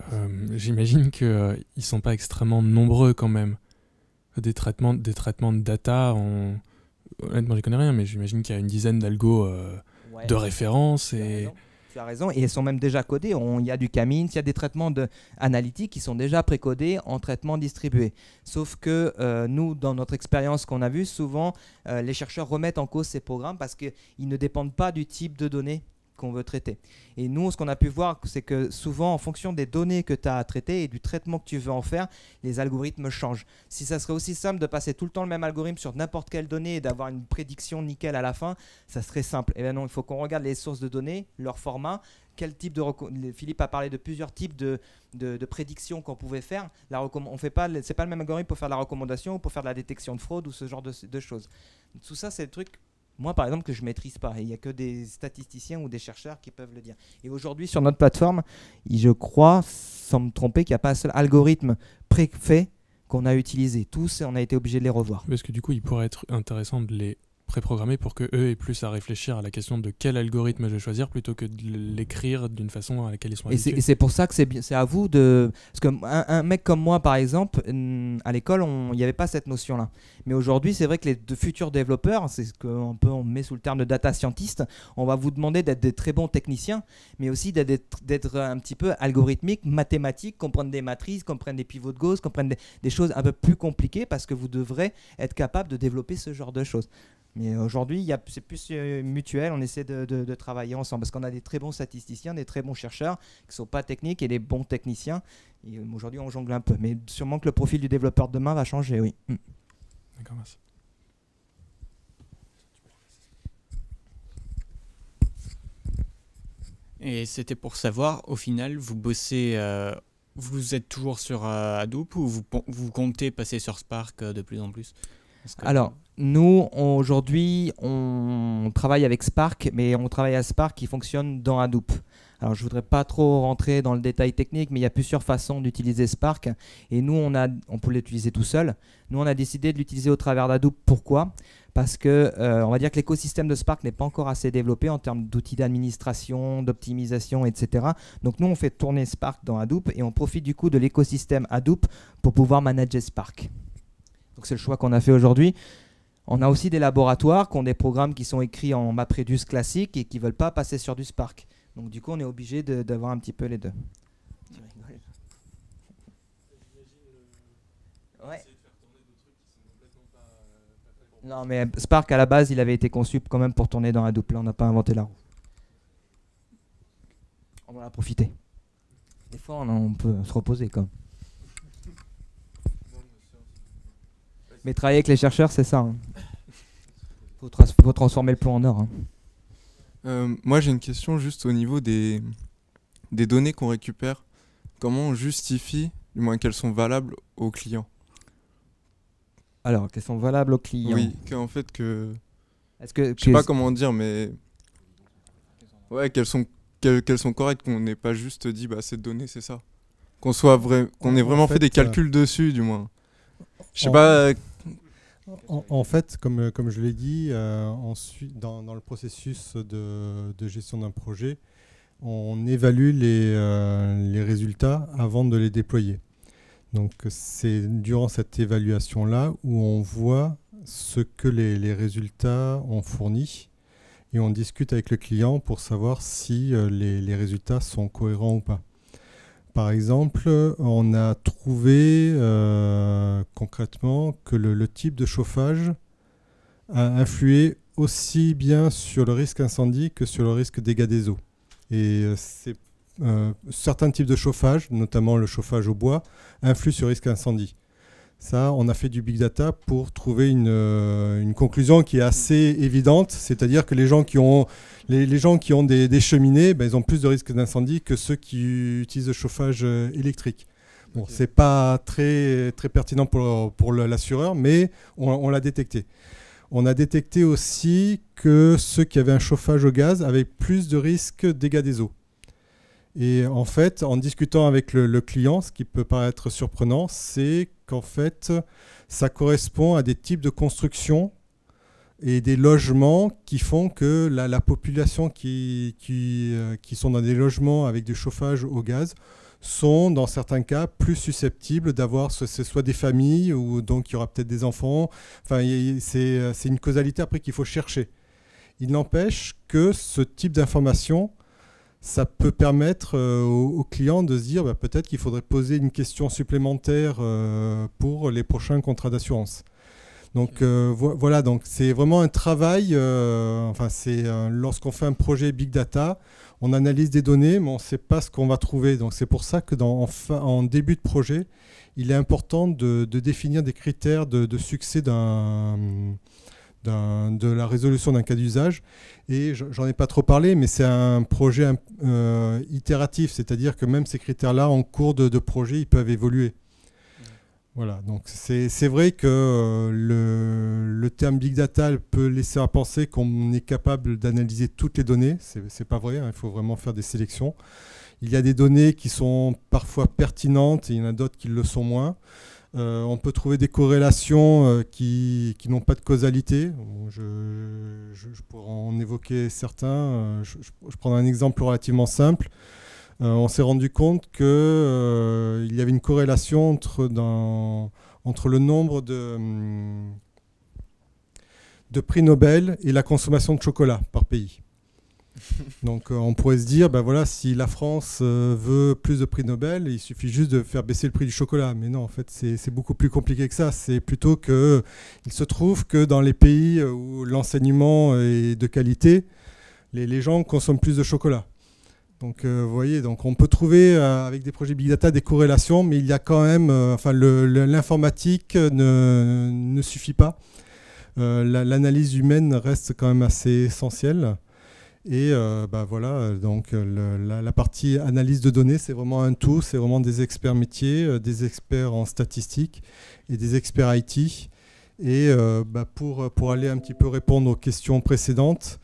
j'imagine qu'ils ne sont pas extrêmement nombreux quand même. Des traitements de data, honnêtement, je connais rien, mais j'imagine qu'il y a une dizaine d'algos de référence. Tu as raison, et ils sont même déjà codés. Il y a du Camins, il y a des traitements analytiques qui sont déjà précodés en traitement distribué. Sauf que nous, dans notre expérience qu'on a vue, souvent, les chercheurs remettent en cause ces programmes parce qu'ils ne dépendent pas du type de données qu'on veut traiter. Et nous, ce qu'on a pu voir, c'est que souvent, en fonction des données que tu as à traiter et du traitement que tu veux en faire, les algorithmes changent. Si ça serait aussi simple de passer tout le temps le même algorithme sur n'importe quelle donnée et d'avoir une prédiction nickel à la fin, ça serait simple. Et bien non, il faut qu'on regarde les sources de données, leur format, quel type de Philippe a parlé de plusieurs types de prédictions qu'on pouvait faire. C'est pas le même algorithme pour faire de la recommandation ou pour faire de la détection de fraude ou ce genre de choses. Tout ça, c'est le truc. Moi, par exemple, que je ne maîtrise pas. Il n'y a que des statisticiens ou des chercheurs qui peuvent le dire. Et aujourd'hui, sur notre plateforme, je crois, sans me tromper, qu'il n'y a pas un seul algorithme préfait qu'on a utilisé. Tous, on a été obligé de les revoir. Parce que du coup, il pourrait être intéressant de les préprogrammés pour qu'eux aient plus à réfléchir à la question de quel algorithme je vais choisir plutôt que de l'écrire d'une façon à laquelle ils sont habitués. Et c'est pour ça que c'est à vous de... Parce qu'un mec comme moi, par exemple, à l'école, il n'y avait pas cette notion-là. Mais aujourd'hui, c'est vrai que les futurs développeurs, c'est ce qu'on met sous le terme de data scientist, on va vous demander d'être des très bons techniciens, mais aussi d'être un petit peu algorithmique, mathématique, comprendre des matrices, comprendre des pivots de Gauss, comprendre des choses un peu plus compliquées parce que vous devrez être capable de développer ce genre de choses. Mais aujourd'hui, c'est plus mutuel, on essaie de travailler ensemble parce qu'on a des très bons statisticiens, des très bons chercheurs qui ne sont pas techniques et des bons techniciens. Et aujourd'hui, on jongle un peu. Mais sûrement que le profil du développeur de demain va changer, oui. D'accord, merci. Et c'était pour savoir, au final, vous bossez, vous êtes toujours sur Hadoop ou vous comptez passer sur Spark de plus en plus? Alors, nous, aujourd'hui, on travaille avec Spark, mais on travaille à Spark qui fonctionne dans Hadoop. Alors, je ne voudrais pas trop rentrer dans le détail technique, mais il y a plusieurs façons d'utiliser Spark. Et nous, on peut l'utiliser tout seul. Nous, on a décidé de l'utiliser au travers d'Hadoop. Pourquoi ? Parce que, on va dire que l'écosystème de Spark n'est pas encore assez développé en termes d'outils d'administration, d'optimisation, etc. Donc, nous, on fait tourner Spark dans Hadoop et on profite du coup de l'écosystème Hadoop pour pouvoir manager Spark. Donc, c'est le choix qu'on a fait aujourd'hui. On a aussi des laboratoires qui ont des programmes qui sont écrits en MapReduce classique et qui ne veulent pas passer sur du Spark. Donc du coup, on est obligé d'avoir un petit peu les deux. Ouais. Non, mais Spark, à la base, il avait été conçu quand même pour tourner dans Hadoop. Là, on n'a pas inventé la roue. On va en profiter. Des fois, on peut se reposer quand même. Mais travailler avec les chercheurs, c'est ça. Faut transformer le plomb en or. Hein. Moi j'ai une question juste au niveau des données qu'on récupère. Comment on justifie, du moins qu'elles sont valables aux clients? Alors, qu'elles sont valables aux clients? Oui, qu'en fait que... Je sais pas comment dire, mais... Ouais, qu'elles sont correctes, qu'on n'ait pas juste dit bah cette donnée c'est ça. Qu'on ait vraiment fait des calculs dessus du moins. Je sais pas... En fait, comme je l'ai dit, ensuite, dans le processus de gestion d'un projet, on évalue les résultats avant de les déployer. Donc c'est durant cette évaluation-là où on voit ce que les résultats ont fourni et on discute avec le client pour savoir si les résultats sont cohérents ou pas. Par exemple, on a trouvé concrètement que le type de chauffage a influé aussi bien sur le risque incendie que sur le risque dégâts des eaux. Et certains types de chauffage, notamment le chauffage au bois, influent sur le risque incendie. Ça, on a fait du big data pour trouver une conclusion qui est assez évidente, c'est-à-dire que les gens qui ont des cheminées, ben, ils ont plus de risques d'incendie que ceux qui utilisent le chauffage électrique. Bon, okay. C'est pas très, très pertinent pour l'assureur, mais on l'a détecté. On a détecté aussi que ceux qui avaient un chauffage au gaz avaient plus de risques dégâts des eaux. Et en fait, en discutant avec le client, ce qui peut paraître surprenant, c'est qu'en fait, ça correspond à des types de construction et des logements qui font que la population qui sont dans des logements avec du chauffage au gaz sont, dans certains cas, plus susceptibles d'avoir soit des familles ou donc il y aura peut-être des enfants. Enfin, c'est une causalité après qu'il faut chercher. Il n'empêche que ce type d'information, ça peut permettre aux clients de se dire bah, peut-être qu'il faudrait poser une question supplémentaire pour les prochains contrats d'assurance. Donc voilà, donc c'est vraiment un travail, lorsqu'on fait un projet Big Data, on analyse des données, mais on ne sait pas ce qu'on va trouver. Donc c'est pour ça que en début de projet, il est important de définir des critères de succès de la résolution d'un cas d'usage. Et j'en ai pas trop parlé, mais c'est un projet itératif, c'est-à-dire que même ces critères-là, en cours de projet, ils peuvent évoluer. Voilà, donc c'est vrai que le terme Big Data peut laisser à penser qu'on est capable d'analyser toutes les données. C'est pas vrai, hein, il faut vraiment faire des sélections. Il y a des données qui sont parfois pertinentes et il y en a d'autres qui le sont moins. On peut trouver des corrélations qui n'ont pas de causalité. Je pourrais en évoquer certains. Je prends un exemple relativement simple. On s'est rendu compte qu'il y avait une corrélation entre le nombre de prix Nobel et la consommation de chocolat par pays. Donc on pourrait se dire, ben voilà, si la France veut plus de prix Nobel, il suffit juste de faire baisser le prix du chocolat. Mais non, en fait, c'est beaucoup plus compliqué que ça. C'est plutôt qu'il se trouve que dans les pays où l'enseignement est de qualité, les gens consomment plus de chocolat. Donc vous voyez, donc on peut trouver avec des projets Big Data des corrélations, mais il y a quand même, l'informatique ne suffit pas. L'analyse humaine reste quand même assez essentielle. Et voilà, donc la partie analyse de données, c'est vraiment un tout, c'est vraiment des experts métiers, des experts en statistique et des experts IT. Et pour aller un petit peu répondre aux questions précédentes,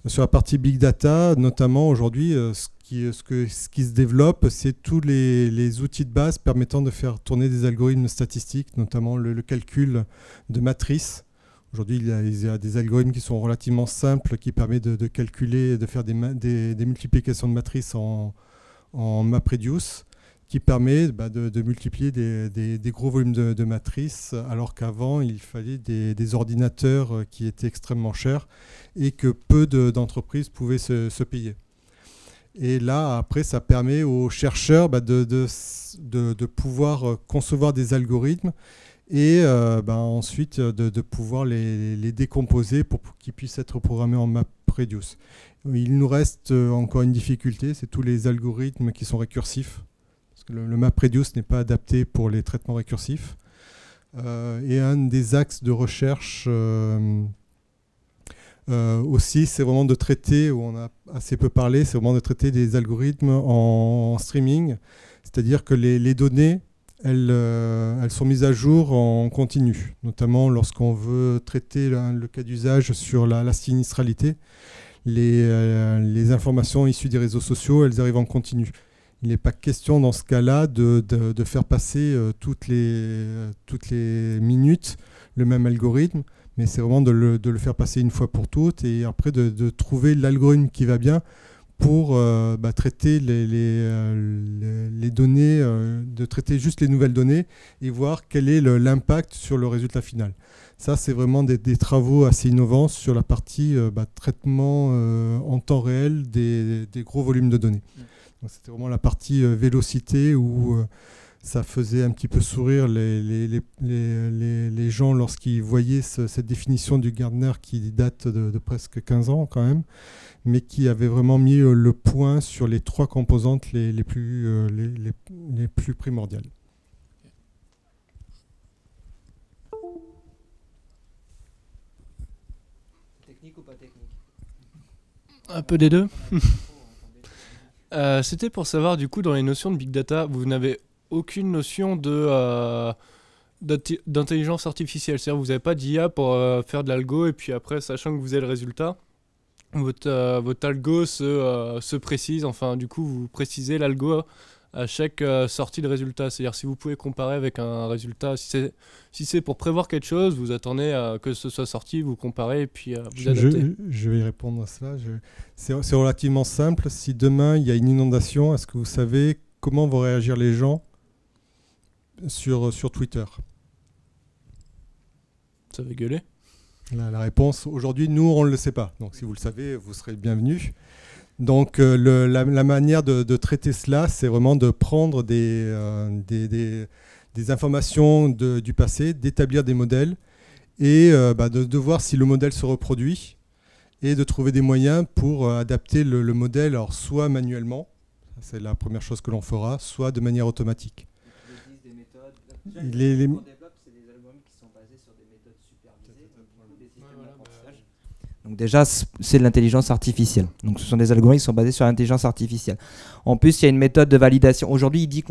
sur la partie Big Data, notamment aujourd'hui, ce qui se développe, c'est tous les outils de base permettant de faire tourner des algorithmes statistiques, notamment le calcul de matrices. Aujourd'hui, il y a des algorithmes qui sont relativement simples, qui permettent de calculer, de faire des multiplications de matrices en MapReduce, qui permet de multiplier des gros volumes de matrices, alors qu'avant, il fallait des ordinateurs qui étaient extrêmement chers et que peu d'entreprises pouvaient se payer. Et là, après, ça permet aux chercheurs de pouvoir concevoir des algorithmes et ensuite de pouvoir les décomposer pour qu'ils puissent être programmés en MapReduce. Il nous reste encore une difficulté, c'est tous les algorithmes qui sont récursifs. Parce que le MapReduce n'est pas adapté pour les traitements récursifs. Et un des axes de recherche aussi, c'est vraiment de traiter, où on a assez peu parlé, c'est vraiment de traiter des algorithmes en streaming. C'est-à-dire que les données, elles sont mises à jour en continu, notamment lorsqu'on veut traiter le cas d'usage sur la sinistralité. Les informations issues des réseaux sociaux, elles arrivent en continu. Il n'est pas question dans ce cas-là de faire passer toutes les minutes le même algorithme, mais c'est vraiment de le faire passer une fois pour toutes et après de trouver l'algorithme qui va bien pour traiter les données, de traiter juste les nouvelles données et voir quel est l'impact sur le résultat final. Ça, c'est vraiment des travaux assez innovants sur la partie traitement en temps réel des gros volumes de données. C'était vraiment la partie vélocité où ça faisait un petit peu sourire les gens lorsqu'ils voyaient cette définition du Gartner qui date de presque 15 ans quand même, mais qui avait vraiment mis le point sur les 3 composantes les plus primordiales. Technique ou pas technique? Un peu des deux. C'était pour savoir, du coup, dans les notions de Big Data, vous n'avez aucune notion d'intelligence artificielle. C'est-à-dire vous n'avez pas d'IA pour faire de l'algo et puis après, sachant que vous avez le résultat, votre algo se précise. Enfin, du coup, vous précisez l'algo à chaque sortie de résultat. C'est-à-dire si vous pouvez comparer avec un résultat, si c'est pour prévoir quelque chose, vous attendez que ce soit sorti, vous comparez et puis vous adaptez. Je vais y répondre à cela. C'est relativement simple. Si demain il y a une inondation, est-ce que vous savez comment vont réagir les gens sur Twitter? Ça va gueuler. La réponse, aujourd'hui, nous, on ne le sait pas. Donc si vous le savez, vous serez bienvenus. Donc la manière de traiter cela, c'est vraiment de prendre des informations du passé, d'établir des modèles et de voir si le modèle se reproduit et de trouver des moyens pour adapter le modèle, alors soit manuellement, c'est la première chose que l'on fera, soit de manière automatique. Les Donc déjà, c'est de l'intelligence artificielle. Donc ce sont des algorithmes qui sont basés sur l'intelligence artificielle. En plus, il y a une méthode de validation. Aujourd'hui, il dit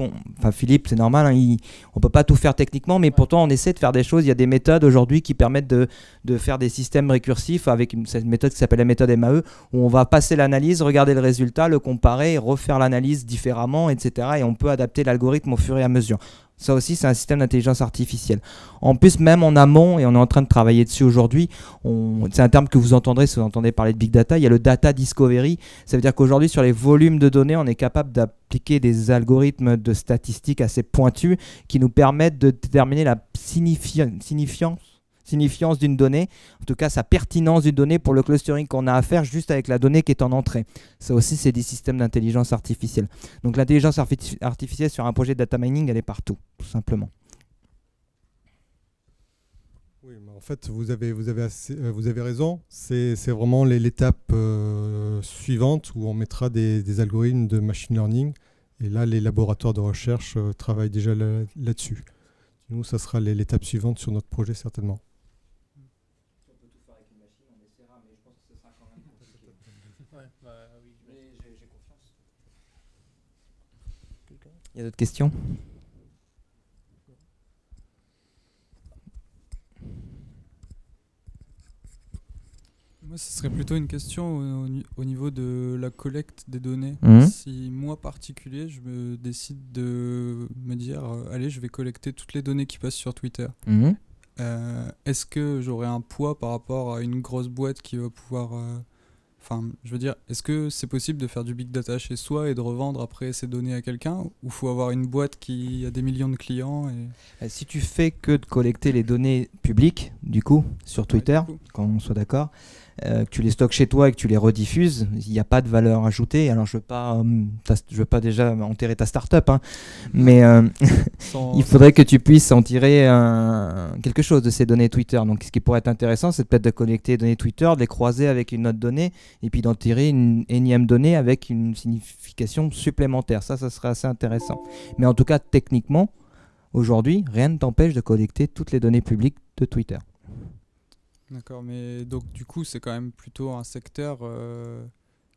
Philippe, c'est normal, hein, on ne peut pas tout faire techniquement, mais pourtant on essaie de faire des choses. Il y a des méthodes aujourd'hui qui permettent de faire des systèmes récursifs avec cette méthode qui s'appelle la méthode MAE, où on va passer l'analyse, regarder le résultat, le comparer, refaire l'analyse différemment, etc. Et on peut adapter l'algorithme au fur et à mesure. Ça aussi, c'est un système d'intelligence artificielle. En plus, même en amont, et on est en train de travailler dessus aujourd'hui, c'est un terme que vous entendrez si vous entendez parler de Big Data, il y a le Data Discovery. Ça veut dire qu'aujourd'hui, sur les volumes de données, on est capable d'appliquer des algorithmes de statistiques assez pointus qui nous permettent de déterminer la signifiance d'une donnée, en tout cas sa pertinence d'une donnée pour le clustering qu'on a à faire juste avec la donnée qui est en entrée. Ça aussi, c'est des systèmes d'intelligence artificielle. Donc l'intelligence artificielle sur un projet de data mining, elle est partout, tout simplement. Oui, mais en fait, vous avez raison. C'est vraiment l'étape suivante où on mettra des algorithmes de machine learning. Et là, les laboratoires de recherche travaillent déjà là-dessus. Nous, ça sera l'étape suivante sur notre projet, certainement. Il y a d'autres questions? Moi, ce serait plutôt une question au niveau de la collecte des données. Si moi, particulier, je me décide de me dire allez, je vais collecter toutes les données qui passent sur Twitter. Est-ce que j'aurai un poids par rapport à une grosse boîte qui va pouvoir... Enfin, je veux dire, est-ce que c'est possible de faire du big data chez soi et de revendre après ces données à quelqu'un, ou faut avoir une boîte qui a des millions de clients Si tu fais que de collecter les données publiques, du coup, sur Twitter, quand on soit d'accord, que tu les stockes chez toi et que tu les rediffuses, il n'y a pas de valeur ajoutée. Alors, je veux pas déjà enterrer ta start-up, hein, mais il faudrait que tu puisses en tirer quelque chose de ces données Twitter. Donc, ce qui pourrait être intéressant, c'est peut-être de collecter les données Twitter, de les croiser avec une autre donnée, et puis d'en tirer une énième donnée avec une signification supplémentaire. Ça serait assez intéressant. Mais en tout cas, techniquement, aujourd'hui, rien ne t'empêche de collecter toutes les données publiques de Twitter. D'accord, mais donc du coup, c'est quand même plutôt un secteur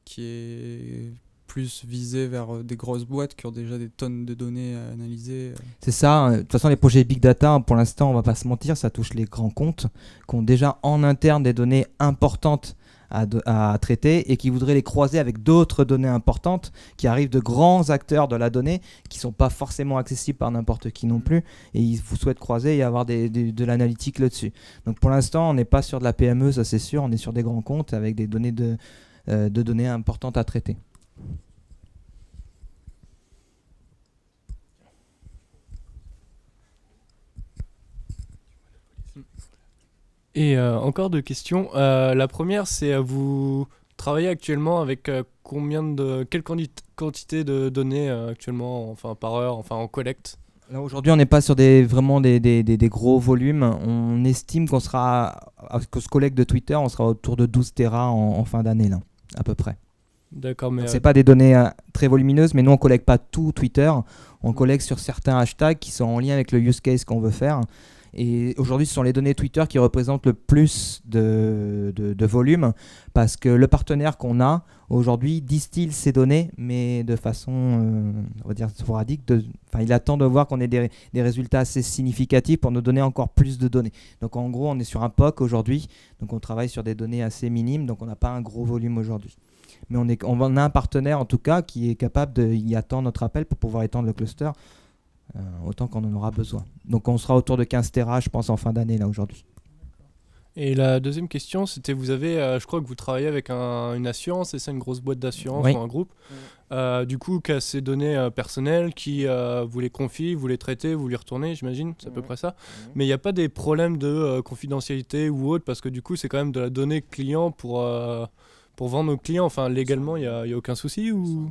qui est plus visé vers des grosses boîtes qui ont déjà des tonnes de données à analyser. C'est ça. De toute façon, les projets Big Data, pour l'instant, on va pas se mentir, ça touche les grands comptes qui ont déjà en interne des données importantes à traiter et qui voudraient les croiser avec d'autres données importantes qui arrivent de grands acteurs de la donnée qui ne sont pas forcément accessibles par n'importe qui non plus, et ils vous souhaitent croiser et avoir de l'analytique là-dessus. Donc pour l'instant, on n'est pas sur de la PME, ça c'est sûr, on est sur des grands comptes avec des données de données importantes à traiter. Et encore deux questions. La première, c'est vous travaillez actuellement avec quelle quantité de données actuellement, enfin par heure, enfin en collecte? Là aujourd'hui, on n'est pas sur vraiment des gros volumes. On estime qu'on sera, que ce collecte de Twitter, on sera autour de 12 Tera en fin d'année là, à peu près. D'accord, mais c'est pas des données très volumineuses, mais nous on collecte pas tout Twitter. On collecte sur certains hashtags qui sont en lien avec le use case qu'on veut faire. Et aujourd'hui, ce sont les données Twitter qui représentent le plus de volume, parce que le partenaire qu'on a aujourd'hui distille ces données, mais de façon, on va dire, sporadique. Il attend de voir qu'on ait des résultats assez significatifs pour nous donner encore plus de données. Donc en gros, on est sur un POC aujourd'hui, donc on travaille sur des données assez minimes, donc on n'a pas un gros volume aujourd'hui. Mais on a un partenaire en tout cas qui est capable d'y attendre notre appel pour pouvoir étendre le cluster autant qu'on en aura besoin. Donc on sera autour de 15 Tera, je pense, en fin d'année là aujourd'hui. Et la deuxième question, c'était, vous avez, je crois que vous travaillez avec une assurance, et c'est une grosse boîte d'assurance, oui, ou un groupe, du coup, qui a ces données personnelles, qui vous les confie, vous les traitez, vous les retournez, j'imagine, c'est à peu près ça. Mais il n'y a pas des problèmes de confidentialité ou autre, parce que du coup, c'est quand même de la donnée client pour vendre aux clients. Enfin, légalement, il n'y a aucun souci ou...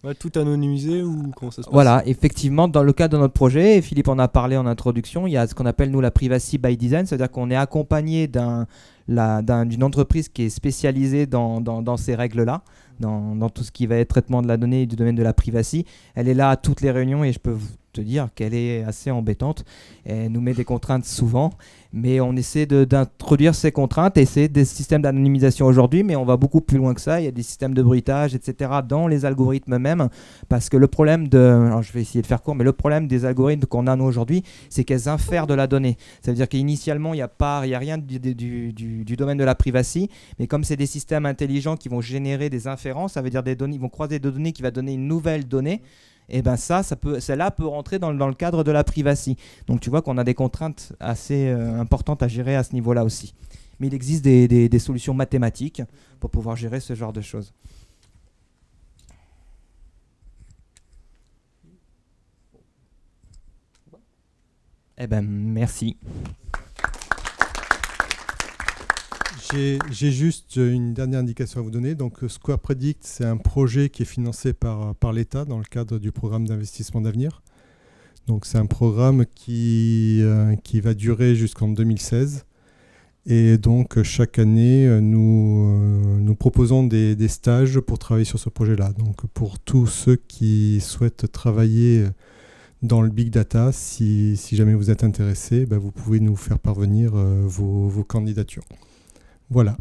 Ouais, tout anonymisé ou comment ça se passe? Voilà, effectivement, dans le cadre de notre projet, et Philippe en a parlé en introduction, il y a ce qu'on appelle nous la privacy by design, c'est-à-dire qu'on est accompagné d'une entreprise qui est spécialisée dans ces règles-là, dans tout ce qui va être traitement de la donnée et du domaine de la privacy. Elle est là à toutes les réunions et je peux te dire qu'elle est assez embêtante. Elle nous met des contraintes souvent, mais on essaie d'introduire ces contraintes et c'est des systèmes d'anonymisation aujourd'hui, mais on va beaucoup plus loin que ça. Il y a des systèmes de bruitage, etc. dans les algorithmes eux-mêmes, parce que le problème alors je vais essayer de faire court, mais le problème des algorithmes qu'on a nous aujourd'hui, c'est qu'elles infèrent de la donnée. Ça veut dire qu'initialement, il n'y a rien du domaine de la privacy, mais comme c'est des systèmes intelligents qui vont générer des inférences, ça veut dire ils vont croiser des données qui va donner une nouvelle donnée. Et bien celle-là peut rentrer dans le cadre de la privacy. Donc tu vois qu'on a des contraintes assez importantes à gérer à ce niveau-là aussi. Mais il existe des solutions mathématiques pour pouvoir gérer ce genre de choses. Eh ben merci. J'ai juste une dernière indication à vous donner. Donc, Square Predict, c'est un projet qui est financé par l'État dans le cadre du programme d'investissement d'avenir. Donc, c'est un programme qui va durer jusqu'en 2016. Et donc, chaque année, nous proposons des stages pour travailler sur ce projet-là. Donc, pour tous ceux qui souhaitent travailler dans le Big Data, si jamais vous êtes intéressés, vous pouvez nous faire parvenir vos candidatures. Voilà.